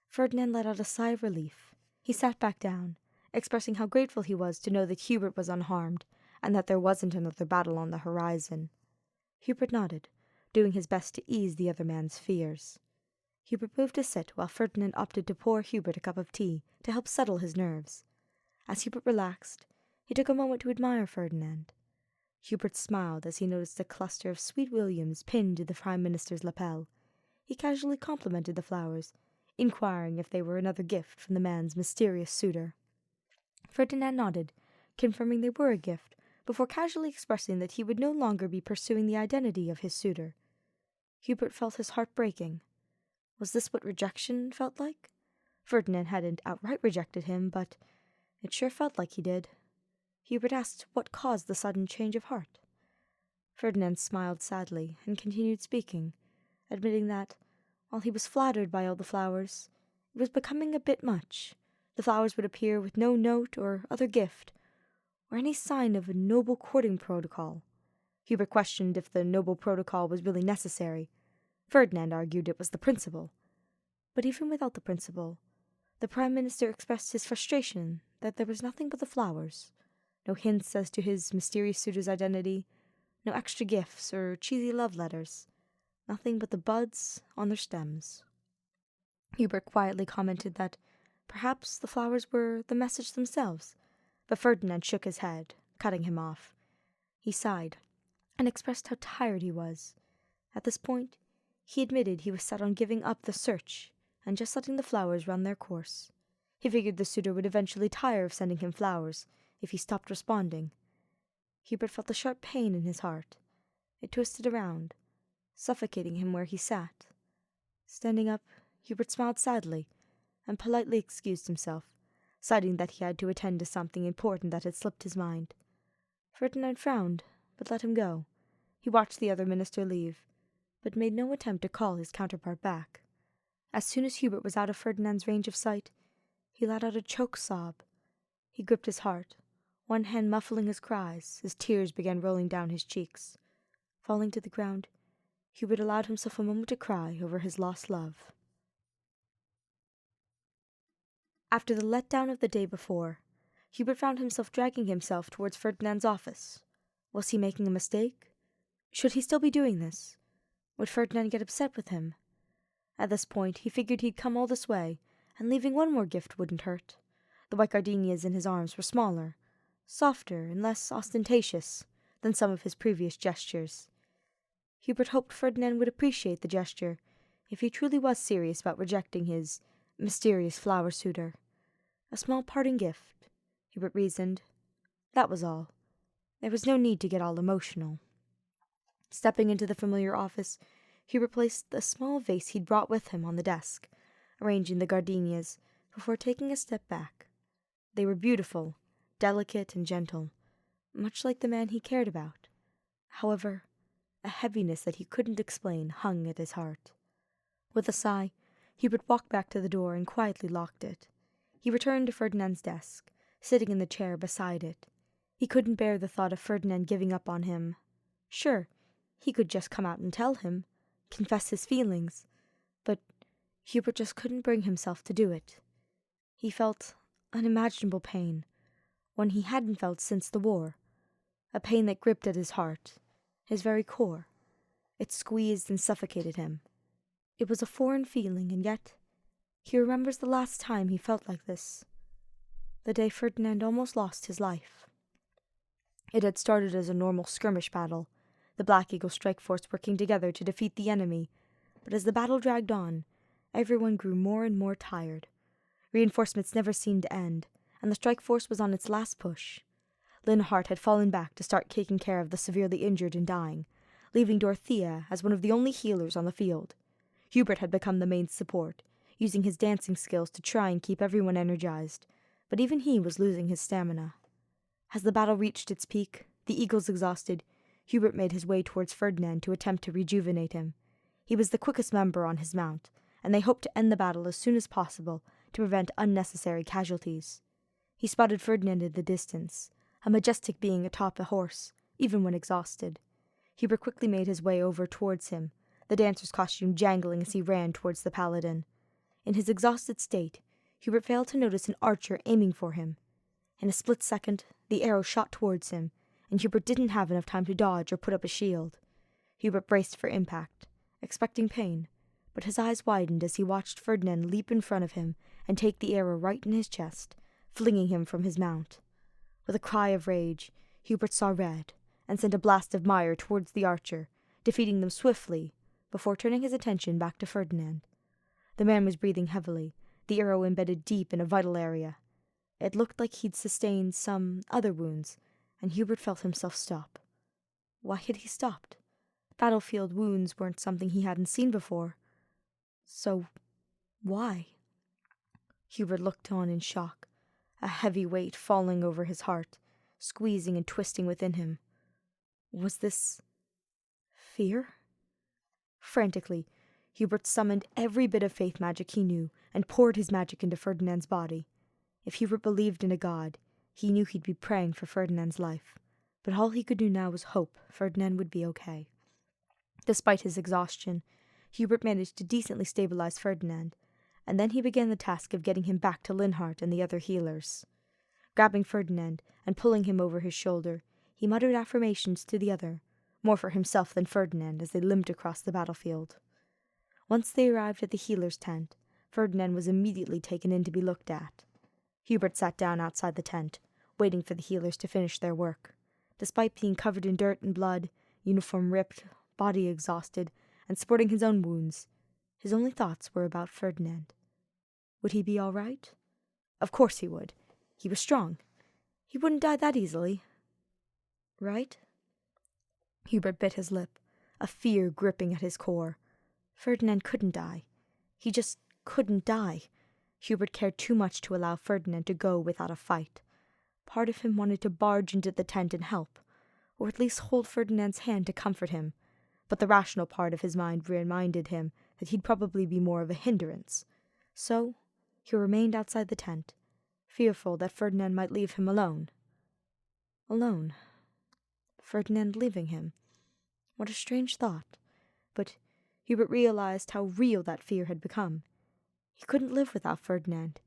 Speaker 1: Ferdinand let out a sigh of relief. He sat back down, expressing how grateful he was to know that Hubert was unharmed and that there wasn't another battle on the horizon. Hubert nodded, doing his best to ease the other man's fears. Hubert moved to sit while Ferdinand opted to pour Hubert a cup of tea to help settle his nerves. As Hubert relaxed, he took a moment to admire Ferdinand. Hubert smiled as he noticed a cluster of sweet williams pinned to the Prime Minister's lapel. He casually complimented the flowers, inquiring if they were another gift from the man's mysterious suitor. Ferdinand nodded, confirming they were a gift, before casually expressing that he would no longer be pursuing the identity of his suitor. Hubert felt his heart breaking. Was this what rejection felt like? Ferdinand hadn't outright rejected him, but it sure felt like he did. Hubert asked what caused the sudden change of heart. Ferdinand smiled sadly and continued speaking, admitting that, while he was flattered by all the flowers, it was becoming a bit much. The flowers would appear with no note or other gift, or any sign of a noble courting protocol. Hubert questioned if the noble protocol was really necessary. Ferdinand argued it was the principle. But even without the principle, the Prime Minister expressed his frustration that there was nothing but the flowers. No hints as to his mysterious suitor's identity, no extra gifts or cheesy love letters. Nothing but the buds on their stems. Hubert quietly commented that perhaps the flowers were the message themselves, but Ferdinand shook his head, cutting him off. He sighed, and expressed how tired he was. At this point, he admitted he was set on giving up the search and just letting the flowers run their course. He figured the suitor would eventually tire of sending him flowers if he stopped responding. Hubert felt a sharp pain in his heart. It twisted around, suffocating him where he sat. Standing up, Hubert smiled sadly and politely excused himself, citing that he had to attend to something important that had slipped his mind. Ferdinand frowned, but let him go. He watched the other minister leave, but made no attempt to call his counterpart back. As soon as Hubert was out of Ferdinand's range of sight, he let out a choked sob. He gripped his heart, one hand muffling his cries as tears began rolling down his cheeks. Falling to the ground, Hubert allowed himself a moment to cry over his lost love. After the letdown of the day before, Hubert found himself dragging himself towards Ferdinand's office. Was he making a mistake? Should he still be doing this? Would Ferdinand get upset with him? At this point, he figured he'd come all this way, and leaving one more gift wouldn't hurt. The white gardenias in his arms were smaller, softer, and less ostentatious than some of his previous gestures. Hubert hoped Ferdinand would appreciate the gesture if he truly was serious about rejecting his mysterious flower suitor. A small parting gift, Hubert reasoned. That was all. There was no need to get all emotional. Stepping into the familiar office, Hubert placed the small vase he'd brought with him on the desk, arranging the gardenias before taking a step back. They were beautiful, delicate, and gentle, much like the man he cared about. However, a heaviness that he couldn't explain hung at his heart. With a sigh, Hubert walked back to the door and quietly locked it. He returned to Ferdinand's desk, sitting in the chair beside it. He couldn't bear the thought of Ferdinand giving up on him. Sure, he could just come out and tell him, confess his feelings, but Hubert just couldn't bring himself to do it. He felt unimaginable pain, one he hadn't felt since the war, a pain that gripped at his heart, his very core. It squeezed and suffocated him. It was a foreign feeling, and yet he remembers the last time he felt like this, the day Ferdinand almost lost his life. It had started as a normal skirmish battle, the Black Eagle strike force working together to defeat the enemy, but as the battle dragged on, everyone grew more and more tired. Reinforcements never seemed to end, and the strike force was on its last push. Linhart had fallen back to start taking care of the severely injured and dying, leaving Dorothea as one of the only healers on the field. Hubert had become the main support, using his dancing skills to try and keep everyone energized, but even he was losing his stamina. As the battle reached its peak, the eagles exhausted, Hubert made his way towards Ferdinand to attempt to rejuvenate him. He was the quickest member on his mount, and they hoped to end the battle as soon as possible to prevent unnecessary casualties. He spotted Ferdinand in the distance, a majestic being atop a horse, even when exhausted. Hubert quickly made his way over towards him, the dancer's costume jangling as he ran towards the paladin. In his exhausted state, Hubert failed to notice an archer aiming for him. In a split second, the arrow shot towards him, and Hubert didn't have enough time to dodge or put up a shield. Hubert braced for impact, expecting pain, but his eyes widened as he watched Ferdinand leap in front of him and take the arrow right in his chest, flinging him from his mount. With a cry of rage, Hubert saw red and sent a blast of mire towards the archer, defeating them swiftly before turning his attention back to Ferdinand. The man was breathing heavily, the arrow embedded deep in a vital area. It looked like he'd sustained some other wounds, and Hubert felt himself stop. Why had he stopped? Battlefield wounds weren't something he hadn't seen before. So, why? Hubert looked on in shock, a heavy weight falling over his heart, squeezing and twisting within him. Was this fear? Frantically, Hubert summoned every bit of faith magic he knew and poured his magic into Ferdinand's body. If Hubert believed in a god, he knew he'd be praying for Ferdinand's life, but all he could do now was hope Ferdinand would be okay. Despite his exhaustion, Hubert managed to decently stabilize Ferdinand, and then he began the task of getting him back to Linhart and the other healers. Grabbing Ferdinand and pulling him over his shoulder, he muttered affirmations to the other, more for himself than Ferdinand, as they limped across the battlefield. Once they arrived at the healer's tent, Ferdinand was immediately taken in to be looked at. Hubert sat down outside the tent, waiting for the healers to finish their work. Despite being covered in dirt and blood, uniform ripped, body exhausted, and sporting his own wounds, his only thoughts were about Ferdinand. Would he be all right? Of course he would. He was strong. He wouldn't die that easily. Right? Hubert bit his lip, a fear gripping at his core. Ferdinand couldn't die. He just couldn't die. Hubert cared too much to allow Ferdinand to go without a fight. Part of him wanted to barge into the tent and help, or at least hold Ferdinand's hand to comfort him, but the rational part of his mind reminded him that he'd probably be more of a hindrance. So he remained outside the tent, fearful that Ferdinand might leave him alone. Alone. Ferdinand leaving him. What a strange thought. But Hubert realized how real that fear had become. He couldn't live without Ferdinand.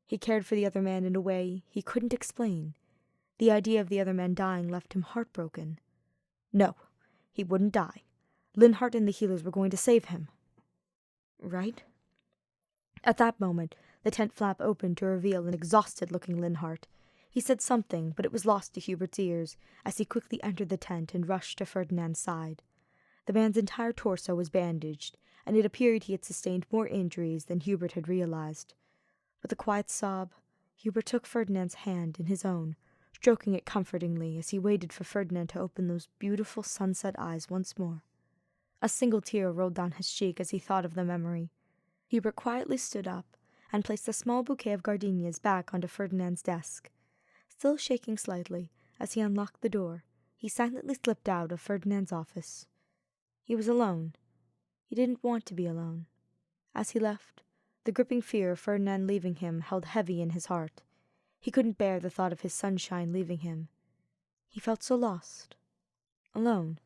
Speaker 1: He cared for the other man in a way he couldn't explain. The idea of the other man dying left him heartbroken. No, he wouldn't die. Linhart and the healers were going to save him. Right? At that moment, the tent flap opened to reveal an exhausted-looking Linhart. He said something, but it was lost to Hubert's ears as he quickly entered the tent and rushed to Ferdinand's side. The man's entire torso was bandaged, and it appeared he had sustained more injuries than Hubert had realized. With a quiet sob, Hubert took Ferdinand's hand in his own, stroking it comfortingly as he waited for Ferdinand to open those beautiful sunset eyes once more. A single tear rolled down his cheek as he thought of the memory. Hubert quietly stood up and placed a small bouquet of gardenias back onto Ferdinand's desk. Still shaking slightly as he unlocked the door, he silently slipped out of Ferdinand's office. He was alone. He didn't want to be alone. As he left, the gripping fear of Ferdinand leaving him held heavy in his heart. He couldn't bear the thought of his sunshine leaving him. He felt so lost. Alone.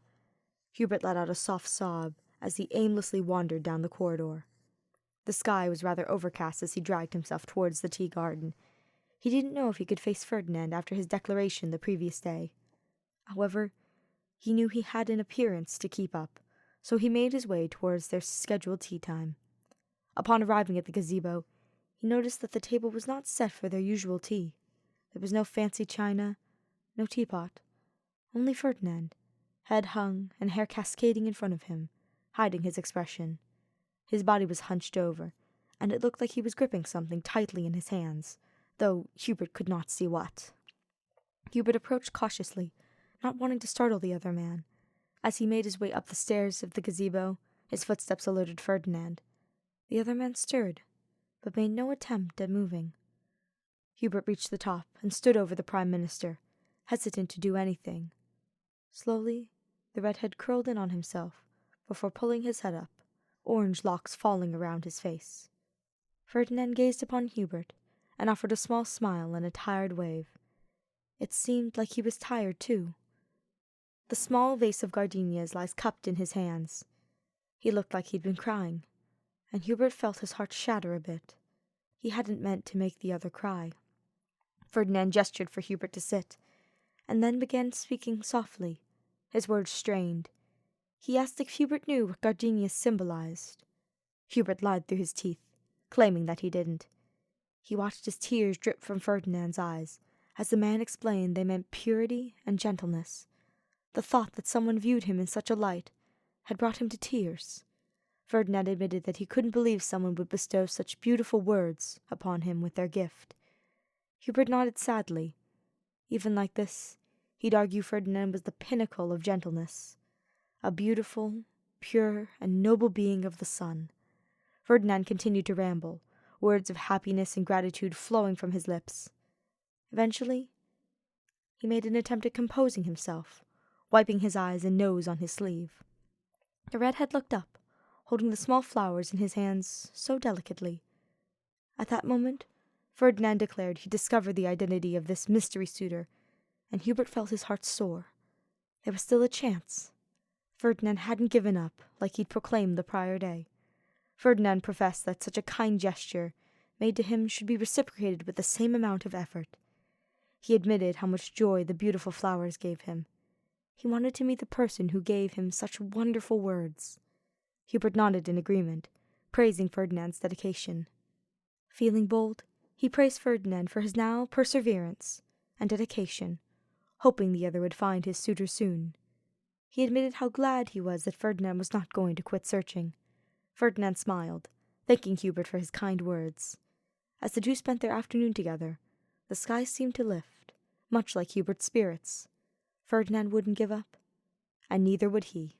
Speaker 1: Hubert let out a soft sob as he aimlessly wandered down the corridor. The sky was rather overcast as he dragged himself towards the tea garden. He didn't know if he could face Ferdinand after his declaration the previous day. However, he knew he had an appearance to keep up, so he made his way towards their scheduled tea time. Upon arriving at the gazebo, he noticed that the table was not set for their usual tea. There was no fancy china, no teapot, only Ferdinand, head hung and hair cascading in front of him, hiding his expression. His body was hunched over, and it looked like he was gripping something tightly in his hands, though Hubert could not see what. Hubert approached cautiously, not wanting to startle the other man. As he made his way up the stairs of the gazebo, his footsteps alerted Ferdinand. The other man stirred. but made no attempt at moving. Hubert reached the top and stood over the Prime Minister, hesitant to do anything. Slowly, the redhead curled in on himself before pulling his head up, orange locks falling around his face. Ferdinand gazed upon Hubert and offered a small smile and a tired wave. It seemed like he was tired too. The small vase of gardenias lies cupped in his hands. He looked like he'd been crying, and Hubert felt his heart shatter a bit. He hadn't meant to make the other cry. Ferdinand gestured for Hubert to sit, and then began speaking softly, his words strained. He asked if Hubert knew what gardenias symbolized. Hubert lied through his teeth, claiming that he didn't. He watched as tears dripped from Ferdinand's eyes, as the man explained they meant purity and gentleness. The thought that someone viewed him in such a light had brought him to tears. Ferdinand admitted that he couldn't believe someone would bestow such beautiful words upon him with their gift. Hubert nodded sadly. Even like this, he'd argue Ferdinand was the pinnacle of gentleness, a beautiful, pure, and noble being of the sun. Ferdinand continued to ramble, words of happiness and gratitude flowing from his lips. Eventually, he made an attempt at composing himself, wiping his eyes and nose on his sleeve. The redhead looked up, holding the small flowers in his hands so delicately. At that moment, Ferdinand declared he discovered the identity of this mystery suitor, and Hubert felt his heart soar. There was still a chance. Ferdinand hadn't given up like he'd proclaimed the prior day. Ferdinand professed that such a kind gesture made to him should be reciprocated with the same amount of effort. He admitted how much joy the beautiful flowers gave him. He wanted to meet the person who gave him such wonderful words. Hubert nodded in agreement, praising Ferdinand's dedication. Feeling bold, he praised Ferdinand for his now perseverance and dedication, hoping the other would find his suitor soon. He admitted how glad he was that Ferdinand was not going to quit searching. Ferdinand smiled, thanking Hubert for his kind words. As the two spent their afternoon together, the sky seemed to lift, much like Hubert's spirits. Ferdinand wouldn't give up, and neither would he.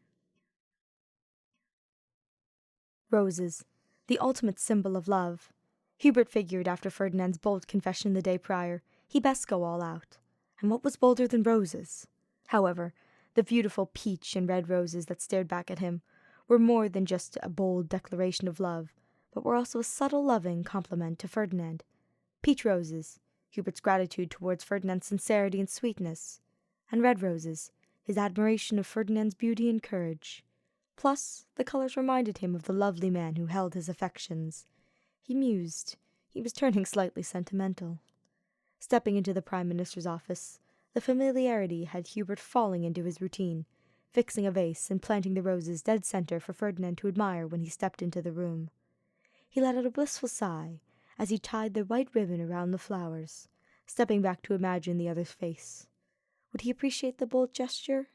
Speaker 1: Roses, the ultimate symbol of love. Hubert figured after Ferdinand's bold confession the day prior, he best go all out. And what was bolder than roses? However, the beautiful peach and red roses that stared back at him were more than just a bold declaration of love, but were also a subtle loving compliment to Ferdinand. Peach roses, Hubert's gratitude towards Ferdinand's sincerity and sweetness, and red roses, his admiration of Ferdinand's beauty and courage. Plus, the colors reminded him of the lovely man who held his affections. He mused. He was turning slightly sentimental. Stepping into the Prime Minister's office, the familiarity had Hubert falling into his routine, fixing a vase and planting the roses dead center for Ferdinand to admire when he stepped into the room. He let out a blissful sigh as he tied the white ribbon around the flowers, stepping back to imagine the other's face. Would he appreciate the bold gesture?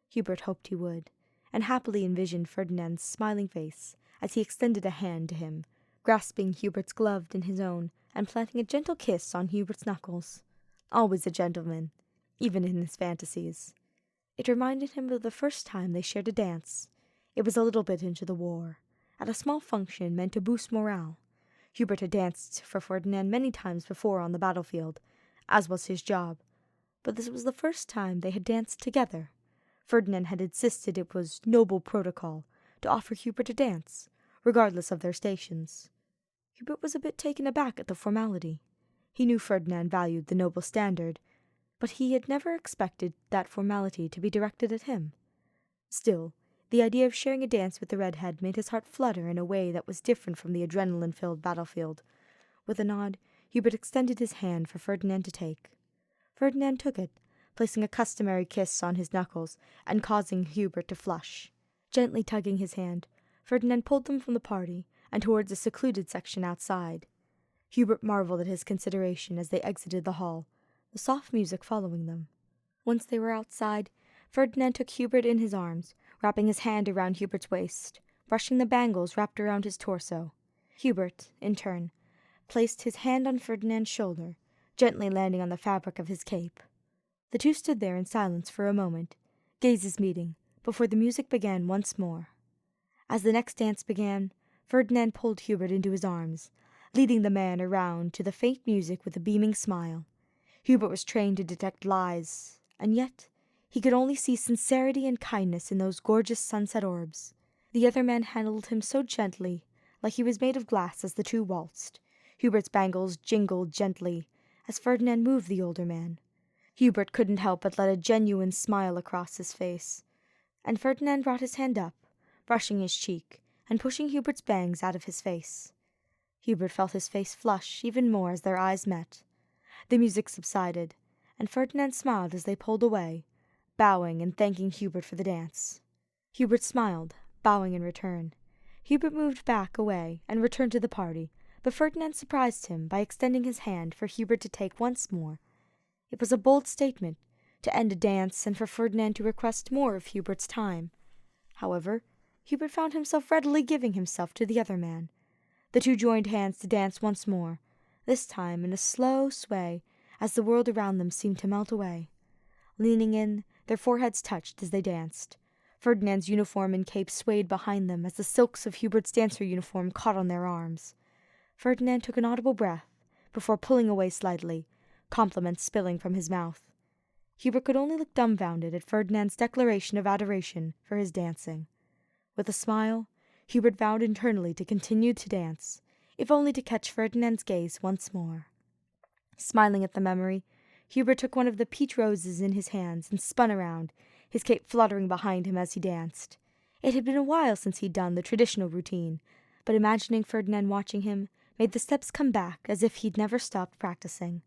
Speaker 1: Hubert hoped he would, and happily envisioned Ferdinand's smiling face as he extended a hand to him, grasping Hubert's glove in his own and planting a gentle kiss on Hubert's knuckles. Always a gentleman, even in his fantasies. It reminded him of the first time they shared a dance. It was a little bit into the war, at a small function meant to boost morale. Hubert had danced for Ferdinand many times before on the battlefield, as was his job, but this was the first time they had danced together. Ferdinand had insisted it was noble protocol to offer Hubert a dance, regardless of their stations. Hubert was a bit taken aback at the formality. He knew Ferdinand valued the noble standard, but he had never expected that formality to be directed at him. Still, the idea of sharing a dance with the redhead made his heart flutter in a way that was different from the adrenaline-filled battlefield. With a nod, Hubert extended his hand for Ferdinand to take. Ferdinand took it, placing a customary kiss on his knuckles and causing Hubert to flush. Gently tugging his hand, Ferdinand pulled them from the party and towards a secluded section outside. Hubert marveled at his consideration as they exited the hall, the soft music following them. Once they were outside, Ferdinand took Hubert in his arms, wrapping his hand around Hubert's waist, brushing the bangles wrapped around his torso. Hubert, in turn, placed his hand on Ferdinand's shoulder, gently landing on the fabric of his cape. The two stood there in silence for a moment, gazes meeting, before the music began once more. As the next dance began, Ferdinand pulled Hubert into his arms, leading the man around to the faint music with a beaming smile. Hubert was trained to detect lies, and yet he could only see sincerity and kindness in those gorgeous sunset orbs. The other man handled him so gently, like he was made of glass, as the two waltzed. Hubert's bangles jingled gently as Ferdinand moved the older man. Hubert couldn't help but let a genuine smile across his face, and Ferdinand brought his hand up, brushing his cheek and pushing Hubert's bangs out of his face. Hubert felt his face flush even more as their eyes met. The music subsided, and Ferdinand smiled as they pulled away, bowing and thanking Hubert for the dance. Hubert smiled, bowing in return. Hubert moved back away and returned to the party, but Ferdinand surprised him by extending his hand for Hubert to take once more. It was a bold statement, to end a dance and for Ferdinand to request more of Hubert's time. However, Hubert found himself readily giving himself to the other man. The two joined hands to dance once more, this time in a slow sway as the world around them seemed to melt away. Leaning in, their foreheads touched as they danced. Ferdinand's uniform and cape swayed behind them as the silks of Hubert's dancer uniform caught on their arms. Ferdinand took an audible breath before pulling away slightly, compliments spilling from his mouth. Hubert could only look dumbfounded at Ferdinand's declaration of adoration for his dancing. With a smile, Hubert vowed internally to continue to dance, if only to catch Ferdinand's gaze once more. Smiling at the memory, Hubert took one of the peach roses in his hands and spun around, his cape fluttering behind him as he danced. It had been a while since he'd done the traditional routine, but imagining Ferdinand watching him made the steps come back as if he'd never stopped practicing.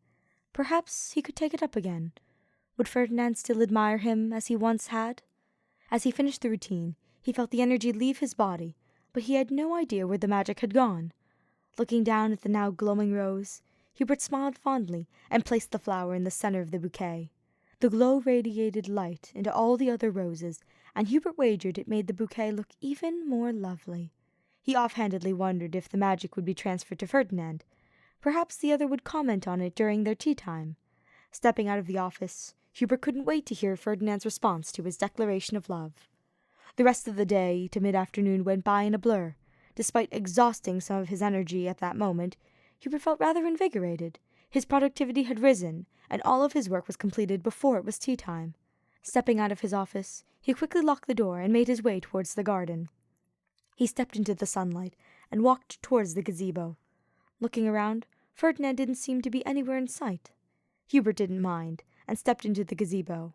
Speaker 1: Perhaps he could take it up again. Would Ferdinand still admire him as he once had? As he finished the routine, he felt the energy leave his body, but he had no idea where the magic had gone. Looking down at the now glowing rose, Hubert smiled fondly and placed the flower in the center of the bouquet. The glow radiated light into all the other roses, and Hubert wagered it made the bouquet look even more lovely. He offhandedly wondered if the magic would be transferred to Ferdinand. Perhaps the other would comment on it during their tea time. Stepping out of the office, Hubert couldn't wait to hear Ferdinand's response to his declaration of love. The rest of the day to mid-afternoon went by in a blur. Despite exhausting some of his energy at that moment, Hubert felt rather invigorated. His productivity had risen, and all of his work was completed before it was tea time. Stepping out of his office, he quickly locked the door and made his way towards the garden. He stepped into the sunlight and walked towards the gazebo. Looking around, Ferdinand didn't seem to be anywhere in sight. Hubert didn't mind, and stepped into the gazebo.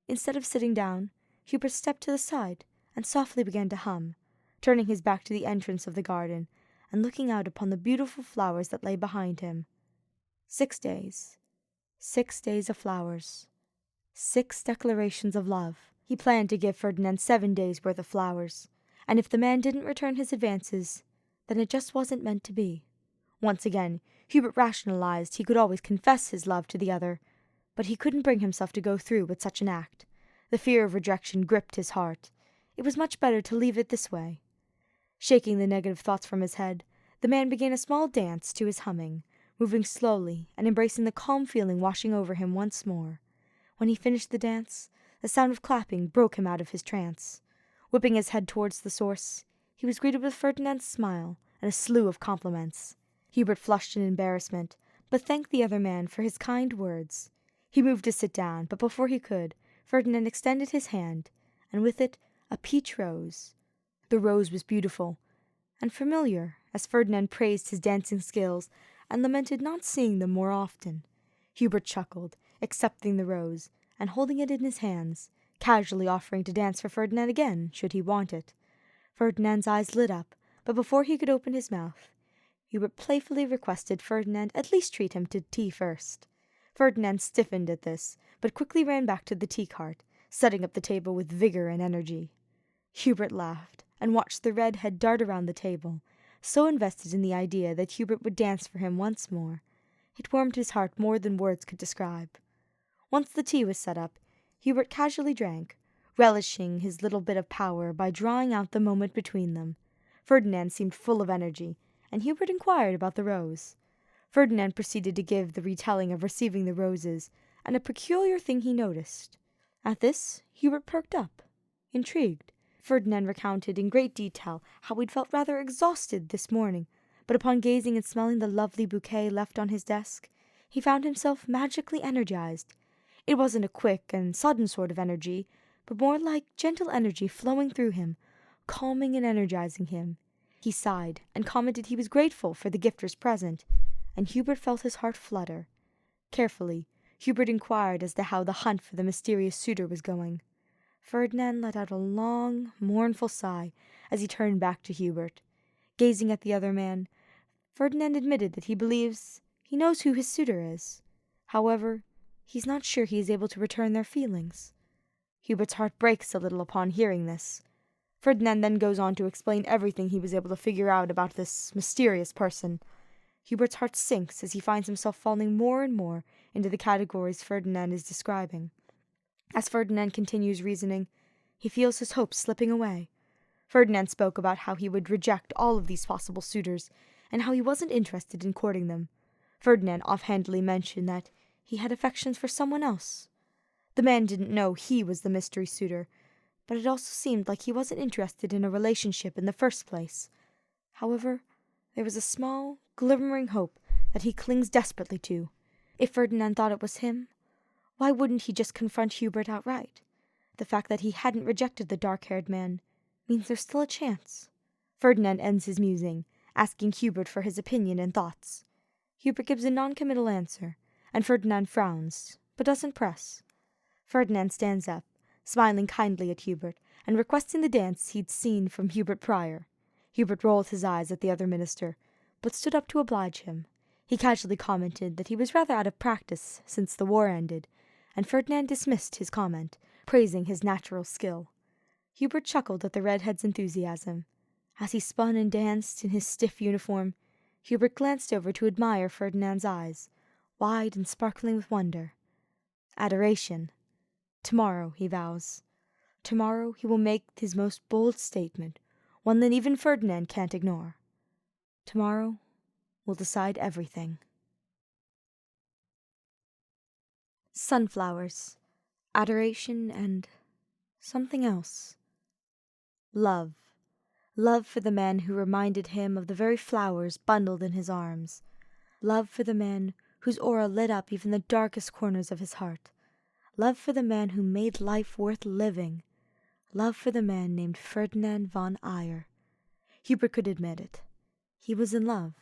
Speaker 1: Instead of sitting down, Hubert stepped to the side and softly began to hum, turning his back to the entrance of the garden and looking out upon the beautiful flowers that lay behind him. 6 days. 6 days of flowers. 6 declarations of love. He planned to give Ferdinand 7 days' worth of flowers, and if the man didn't return his advances, then it just wasn't meant to be. Once again, Hubert rationalized he could always confess his love to the other, but he couldn't bring himself to go through with such an act. The fear of rejection gripped his heart. It was much better to leave it this way. Shaking the negative thoughts from his head, the man began a small dance to his humming, moving slowly and embracing the calm feeling washing over him once more. When he finished the dance, the sound of clapping broke him out of his trance. Whipping his head towards the source, he was greeted with Ferdinand's smile and a slew of compliments. Hubert flushed in embarrassment, but thanked the other man for his kind words. He moved to sit down, but before he could, Ferdinand extended his hand, and with it a peach rose. The rose was beautiful and familiar, as Ferdinand praised his dancing skills and lamented not seeing them more often. Hubert chuckled, accepting the rose, and holding it in his hands, casually offering to dance for Ferdinand again, should he want it. Ferdinand's eyes lit up, but before he could open his mouth, Hubert playfully requested Ferdinand at least treat him to tea first. Ferdinand stiffened at this, but quickly ran back to the tea cart, setting up the table with vigor and energy. Hubert laughed, and watched the red head dart around the table, so invested in the idea that Hubert would dance for him once more. It warmed his heart more than words could describe. Once the tea was set up, Hubert casually drank, relishing his little bit of power by drawing out the moment between them. Ferdinand seemed full of energy, and Hubert inquired about the rose. Ferdinand proceeded to give the retelling of receiving the roses, and a peculiar thing he noticed. At this, Hubert perked up, intrigued. Ferdinand recounted in great detail how he'd felt rather exhausted this morning, but upon gazing and smelling the lovely bouquet left on his desk, he found himself magically energized. It wasn't a quick and sudden sort of energy, but more like gentle energy flowing through him, calming and energizing him. He sighed and commented he was grateful for the gifter's present, and Hubert felt his heart flutter. Carefully, Hubert inquired as to how the hunt for the mysterious suitor was going. Ferdinand let out a long, mournful sigh as he turned back to Hubert. Gazing at the other man, Ferdinand admitted that he believes he knows who his suitor is. However, he's not sure he is able to return their feelings. Hubert's heart breaks a little upon hearing this. Ferdinand then goes on to explain everything he was able to figure out about this mysterious person. Hubert's heart sinks as he finds himself falling more and more into the categories Ferdinand is describing. As Ferdinand continues reasoning, he feels his hopes slipping away. Ferdinand spoke about how he would reject all of these possible suitors, and how he wasn't interested in courting them. Ferdinand offhandedly mentioned that he had affections for someone else. The man didn't know he was the mystery suitor, but it also seemed like he wasn't interested in a relationship in the first place. However, there was a small, glimmering hope that he clings desperately to. If Ferdinand thought it was him, why wouldn't he just confront Hubert outright? The fact that he hadn't rejected the dark-haired man means there's still a chance. Ferdinand ends his musing, asking Hubert for his opinion and thoughts. Hubert gives a non-committal answer, and Ferdinand frowns, but doesn't press. Ferdinand stands up, smiling kindly at Hubert, and requesting the dance he'd seen from Hubert prior. Hubert rolled his eyes at the other minister, but stood up to oblige him. He casually commented that he was rather out of practice since the war ended, and Ferdinand dismissed his comment, praising his natural skill. Hubert chuckled at the redhead's enthusiasm. As he spun and danced in his stiff uniform, Hubert glanced over to admire Ferdinand's eyes, wide and sparkling with wonder. Adoration. Tomorrow, he vows. Tomorrow he will make his most bold statement, one that even Ferdinand can't ignore. Tomorrow will decide everything. Sunflowers, adoration, and something else. Love. Love for the man who reminded him of the very flowers bundled in his arms. Love for the man whose aura lit up even the darkest corners of his heart. Love for the man who made life worth living. Love for the man named Ferdinand von Ayer. Hubert could admit it. He was in love.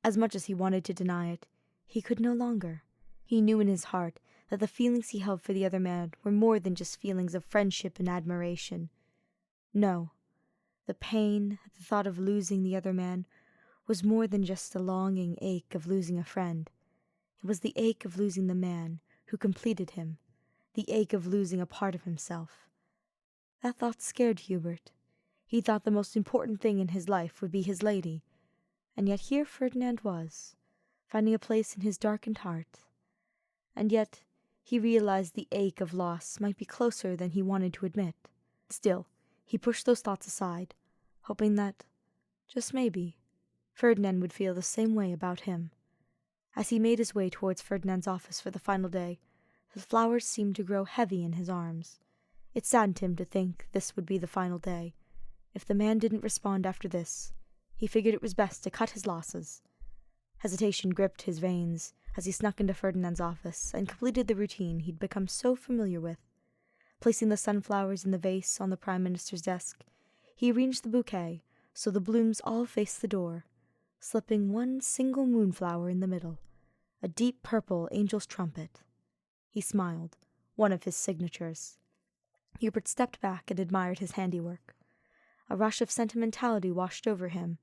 Speaker 1: As much as he wanted to deny it, he could no longer. He knew in his heart that the feelings he held for the other man were more than just feelings of friendship and admiration. No, the pain at the thought of losing the other man was more than just the longing ache of losing a friend. It was the ache of losing the man who completed him, the ache of losing a part of himself. That thought scared Hubert. He thought the most important thing in his life would be his lady, and yet here Ferdinand was, finding a place in his darkened heart. And yet he realized the ache of loss might be closer than he wanted to admit. Still, he pushed those thoughts aside, hoping that, just maybe, Ferdinand would feel the same way about him. As he made his way towards Ferdinand's office for the final day, the flowers seemed to grow heavy in his arms. It saddened him to think this would be the final day. If the man didn't respond after this, he figured it was best to cut his losses. Hesitation gripped his veins as he snuck into Ferdinand's office and completed the routine he'd become so familiar with. Placing the sunflowers in the vase on the Prime Minister's desk, he arranged the bouquet so the blooms all faced the door, slipping one single moonflower in the middle, a deep purple angel's trumpet. He smiled, one of his signatures. Hubert stepped back and admired his handiwork. A rush of sentimentality washed over him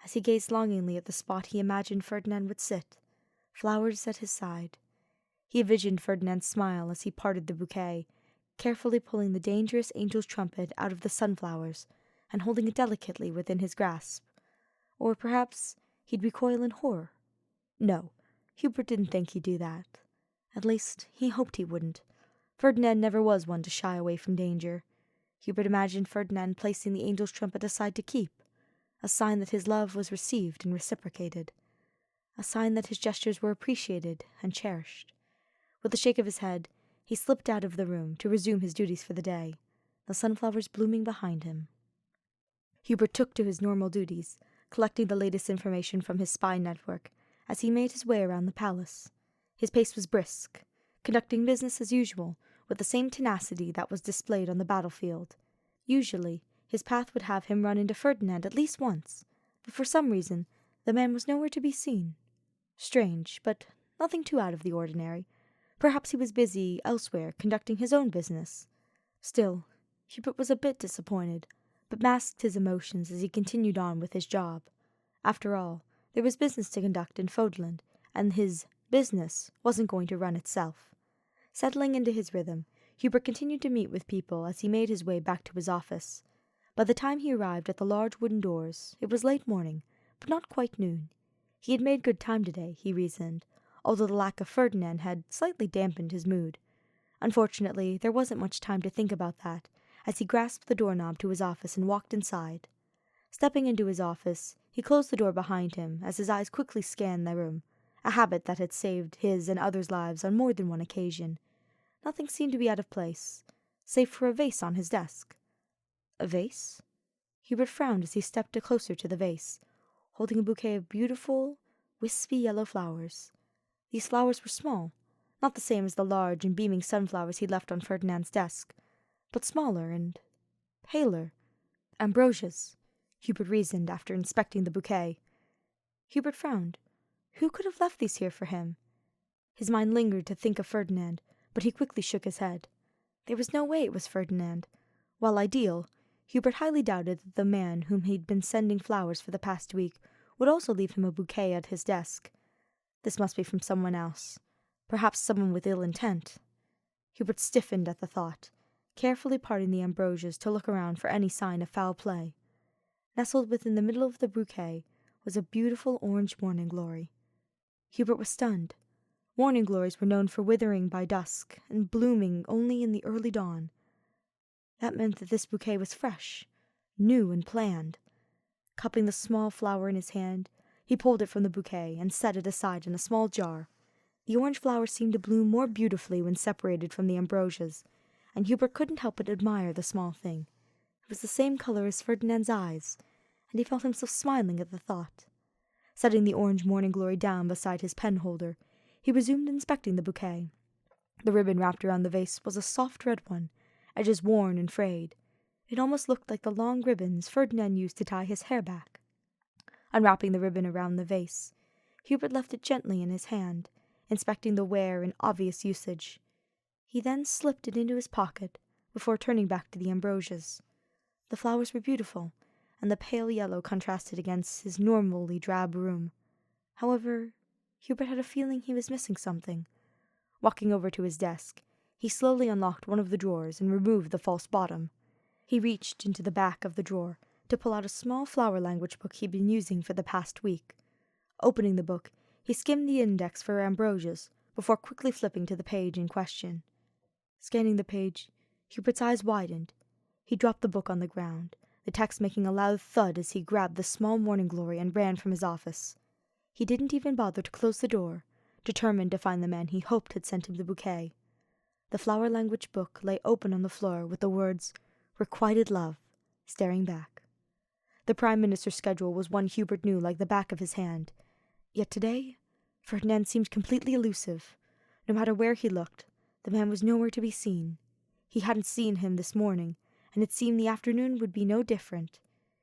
Speaker 1: as he gazed longingly at the spot he imagined Ferdinand would sit, flowers at his side. He envisioned Ferdinand's smile as he parted the bouquet, carefully pulling the dangerous angel's trumpet out of the sunflowers and holding it delicately within his grasp. Or perhaps he'd recoil in horror. No, Hubert didn't think he'd do that. At least, he hoped he wouldn't. Ferdinand never was one to shy away from danger. Hubert imagined Ferdinand placing the angel's trumpet aside to keep, a sign that his love was received and reciprocated, a sign that his gestures were appreciated and cherished. With a shake of his head, he slipped out of the room to resume his duties for the day, the sunflowers blooming behind him. Hubert took to his normal duties, collecting the latest information from his spy network as he made his way around the palace. His pace was brisk, conducting business as usual with the same tenacity that was displayed on the battlefield. Usually, his path would have him run into Ferdinand at least once, but for some reason the man was nowhere to be seen. Strange, but nothing too out of the ordinary. Perhaps he was busy elsewhere conducting his own business. Still, Hubert was a bit disappointed, but masked his emotions as he continued on with his job. After all, there was business to conduct in Fodland, and his business wasn't going to run itself. Settling into his rhythm, Hubert continued to meet with people as he made his way back to his office. By the time he arrived at the large wooden doors, it was late morning, but not quite noon. He had made good time today, he reasoned, although the lack of Ferdinand had slightly dampened his mood. Unfortunately, there wasn't much time to think about that, as he grasped the doorknob to his office and walked inside. Stepping into his office, he closed the door behind him as his eyes quickly scanned the room, a habit that had saved his and others' lives on more than one occasion. Nothing seemed to be out of place, save for a vase on his desk. A vase? Hubert frowned as he stepped closer to the vase, holding a bouquet of beautiful, wispy yellow flowers. These flowers were small, not the same as the large and beaming sunflowers he left on Ferdinand's desk, but smaller and paler. Ambrosias, Hubert reasoned after inspecting the bouquet. Hubert frowned. Who could have left these here for him? His mind lingered to think of Ferdinand, but he quickly shook his head. There was no way it was Ferdinand. While ideal, Hubert highly doubted that the man whom he'd been sending flowers for the past week would also leave him a bouquet at his desk. This must be from someone else, perhaps someone with ill intent. Hubert stiffened at the thought, carefully parting the ambrosias to look around for any sign of foul play. Nestled within the middle of the bouquet was a beautiful orange morning glory. Hubert was stunned. Morning glories were known for withering by dusk and blooming only in the early dawn. That meant that this bouquet was fresh, new and planned. Cupping the small flower in his hand, he pulled it from the bouquet and set it aside in a small jar. The orange flower seemed to bloom more beautifully when separated from the ambrosias, and Hubert couldn't help but admire the small thing. It was the same color as Ferdinand's eyes, and he felt himself smiling at the thought. Setting the orange morning glory down beside his pen-holder, he resumed inspecting the bouquet. The ribbon wrapped around the vase was a soft red one, edges worn and frayed. It almost looked like the long ribbons Ferdinand used to tie his hair back. Unwrapping the ribbon around the vase, Hubert left it gently in his hand, inspecting the wear and obvious usage. He then slipped it into his pocket before turning back to the ambrosias. The flowers were beautiful, and the pale yellow contrasted against his normally drab room. However, Hubert had a feeling he was missing something. Walking over to his desk, he slowly unlocked one of the drawers and removed the false bottom. He reached into the back of the drawer to pull out a small flower language book he'd been using for the past week. Opening the book, he skimmed the index for ambrosias before quickly flipping to the page in question. Scanning the page, Hubert's eyes widened. He dropped the book on the ground, the text making a loud thud as he grabbed the small morning glory and ran from his office. He didn't even bother to close the door, determined to find the man he hoped had sent him the bouquet. The flower language book lay open on the floor with the words, "Requited love," staring back. The Prime Minister's schedule was one Hubert knew like the back of his hand. Yet today, Ferdinand seemed completely elusive. No matter where he looked, the man was nowhere to be seen. He hadn't seen him this morning, and it seemed the afternoon would be no different.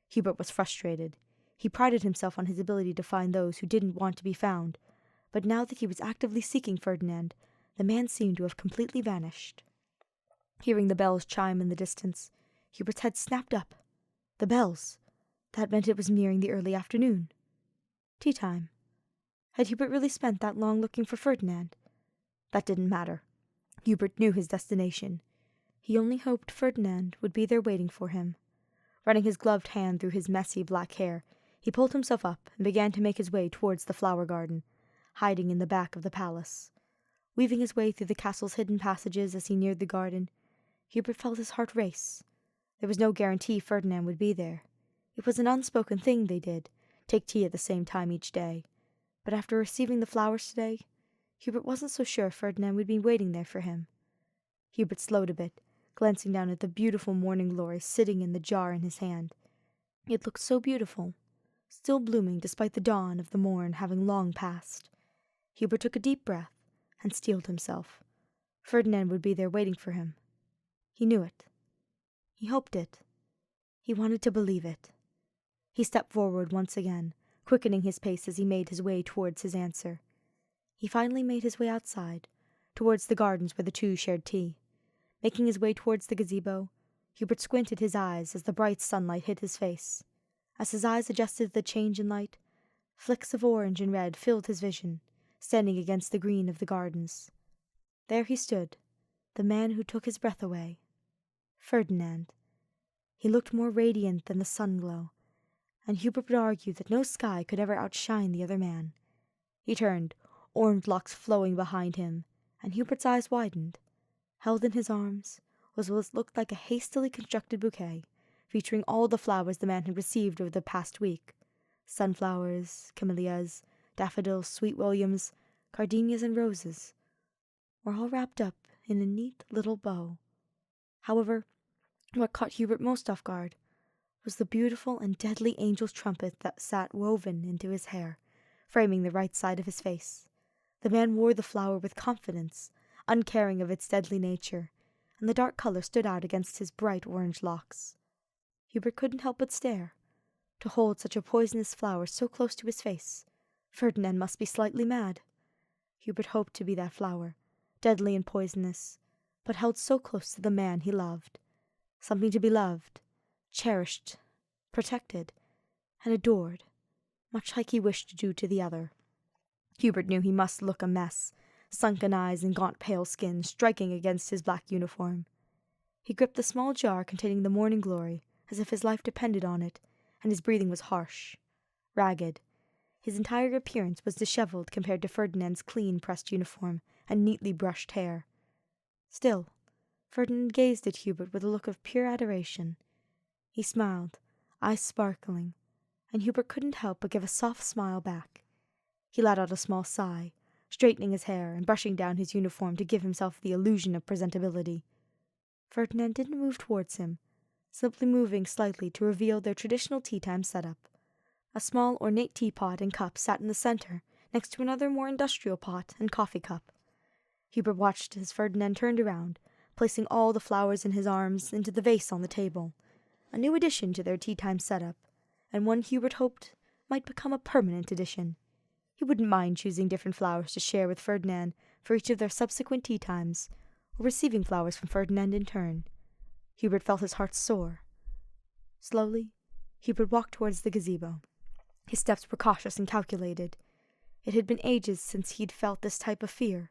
Speaker 1: Hubert was frustrated. He prided himself on his ability to find those who didn't want to be found, but now that he was actively seeking Ferdinand, the man seemed to have completely vanished. Hearing the bells chime in the distance, Hubert's head snapped up. The bells! That meant it was nearing the early afternoon. Tea time. Had Hubert really spent that long looking for Ferdinand? That didn't matter. Hubert knew his destination. He only hoped Ferdinand would be there waiting for him. Running his gloved hand through his messy black hair, he pulled himself up and began to make his way towards the flower garden, hiding in the back of the palace. Weaving his way through the castle's hidden passages as he neared the garden, Hubert felt his heart race. There was no guarantee Ferdinand would be there. It was an unspoken thing they did, take tea at the same time each day. But after receiving the flowers today, Hubert wasn't so sure Ferdinand would be waiting there for him. Hubert slowed a bit, glancing down at the beautiful morning glory sitting in the jar in his hand. It looked so beautiful, still blooming despite the dawn of the morn having long passed. Hubert took a deep breath and steeled himself. Ferdinand would be there waiting for him. He knew it. He hoped it. He wanted to believe it. He stepped forward once again, quickening his pace as he made his way towards his answer. He finally made his way outside, towards the gardens where the two shared tea. Making his way towards the gazebo, Hubert squinted his eyes as the bright sunlight hit his face. As his eyes adjusted to the change in light, flicks of orange and red filled his vision, standing against the green of the gardens. There he stood, the man who took his breath away. Ferdinand. He looked more radiant than the sun-glow, and Hubert would argue that no sky could ever outshine the other man. He turned, orange locks flowing behind him, and Hubert's eyes widened. Held in his arms was what looked like a hastily constructed bouquet, featuring all the flowers the man had received over the past week. Sunflowers, camellias, daffodils, sweet williams, gardenias, and roses were all wrapped up in a neat little bow. However, what caught Hubert most off guard was the beautiful and deadly angel's trumpet that sat woven into his hair, framing the right side of his face. The man wore the flower with confidence, uncaring of its deadly nature, and the dark color stood out against his bright orange locks. Hubert couldn't help but stare. To hold such a poisonous flower so close to his face, Ferdinand must be slightly mad. Hubert hoped to be that flower, deadly and poisonous, but held so close to the man he loved. Something to be loved, cherished, protected, and adored, much like he wished to do to the other. Hubert knew he must look a mess, sunken eyes and gaunt pale skin striking against his black uniform. He gripped the small jar containing the morning glory as if his life depended on it, and his breathing was harsh, ragged. His entire appearance was disheveled compared to Ferdinand's clean-pressed uniform and neatly brushed hair. Still, Ferdinand gazed at Hubert with a look of pure adoration. He smiled, eyes sparkling, and Hubert couldn't help but give a soft smile back. He let out a small sigh, straightening his hair and brushing down his uniform to give himself the illusion of presentability. Ferdinand didn't move towards him, simply moving slightly to reveal their traditional tea-time setup. A small ornate teapot and cup sat in the center, next to another more industrial pot and coffee cup. Hubert watched as Ferdinand turned around, placing all the flowers in his arms into the vase on the table, a new addition to their tea-time setup, and one Hubert hoped might become a permanent addition. He wouldn't mind choosing different flowers to share with Ferdinand for each of their subsequent tea times, or receiving flowers from Ferdinand in turn. Hubert felt his heart soar. Slowly, Hubert walked towards the gazebo. His steps were cautious and calculated. It had been ages since he'd felt this type of fear.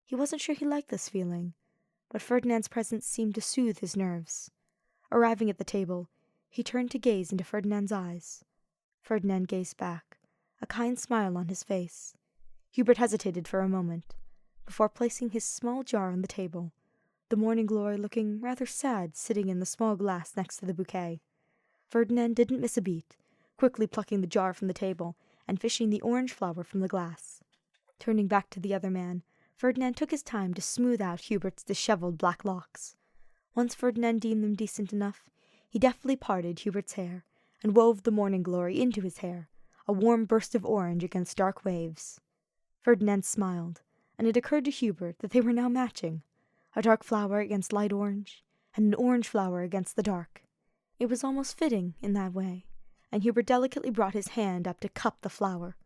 Speaker 1: He wasn't sure he liked this feeling, but Ferdinand's presence seemed to soothe his nerves. Arriving at the table, he turned to gaze into Ferdinand's eyes. Ferdinand gazed back, a kind smile on his face. Hubert hesitated for a moment, before placing his small jar on the table, the morning glory looking rather sad sitting in the small glass next to the bouquet. Ferdinand didn't miss a beat, quickly plucking the jar from the table and fishing the orange flower from the glass. Turning back to the other man, Ferdinand took his time to smooth out Hubert's disheveled black locks. Once Ferdinand deemed them decent enough, he deftly parted Hubert's hair and wove the morning glory into his hair, a warm burst of orange against dark waves. Ferdinand smiled, and it occurred to Hubert that they were now matching, a dark flower against light orange, and an orange flower against the dark. It was almost fitting in that way, and Hubert delicately brought his hand up to cup the flower.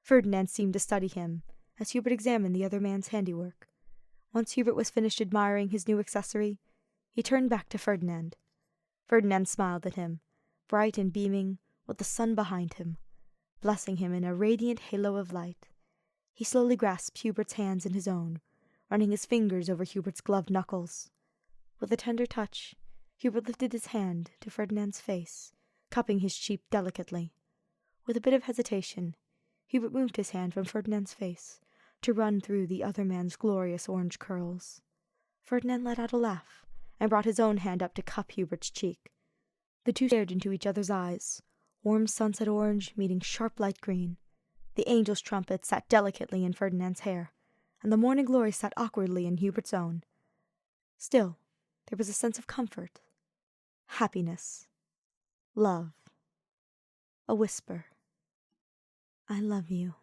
Speaker 1: Ferdinand seemed to study him, as Hubert examined the other man's handiwork. Once Hubert was finished admiring his new accessory, he turned back to Ferdinand. Ferdinand smiled at him, bright and beaming, with the sun behind him, blessing him in a radiant halo of light. He slowly grasped Hubert's hands in his own, running his fingers over Hubert's gloved knuckles. With a tender touch, Hubert lifted his hand to Ferdinand's face, cupping his cheek delicately. With a bit of hesitation, Hubert moved his hand from Ferdinand's face to run through the other man's glorious orange curls. Ferdinand let out a laugh and brought his own hand up to cup Hubert's cheek. The two stared into each other's eyes, warm sunset orange meeting sharp light green. The angel's trumpet sat delicately in Ferdinand's hair, and the morning glory sat awkwardly in Hubert's own. Still, there was a sense of comfort, happiness, love. A whisper. I love you.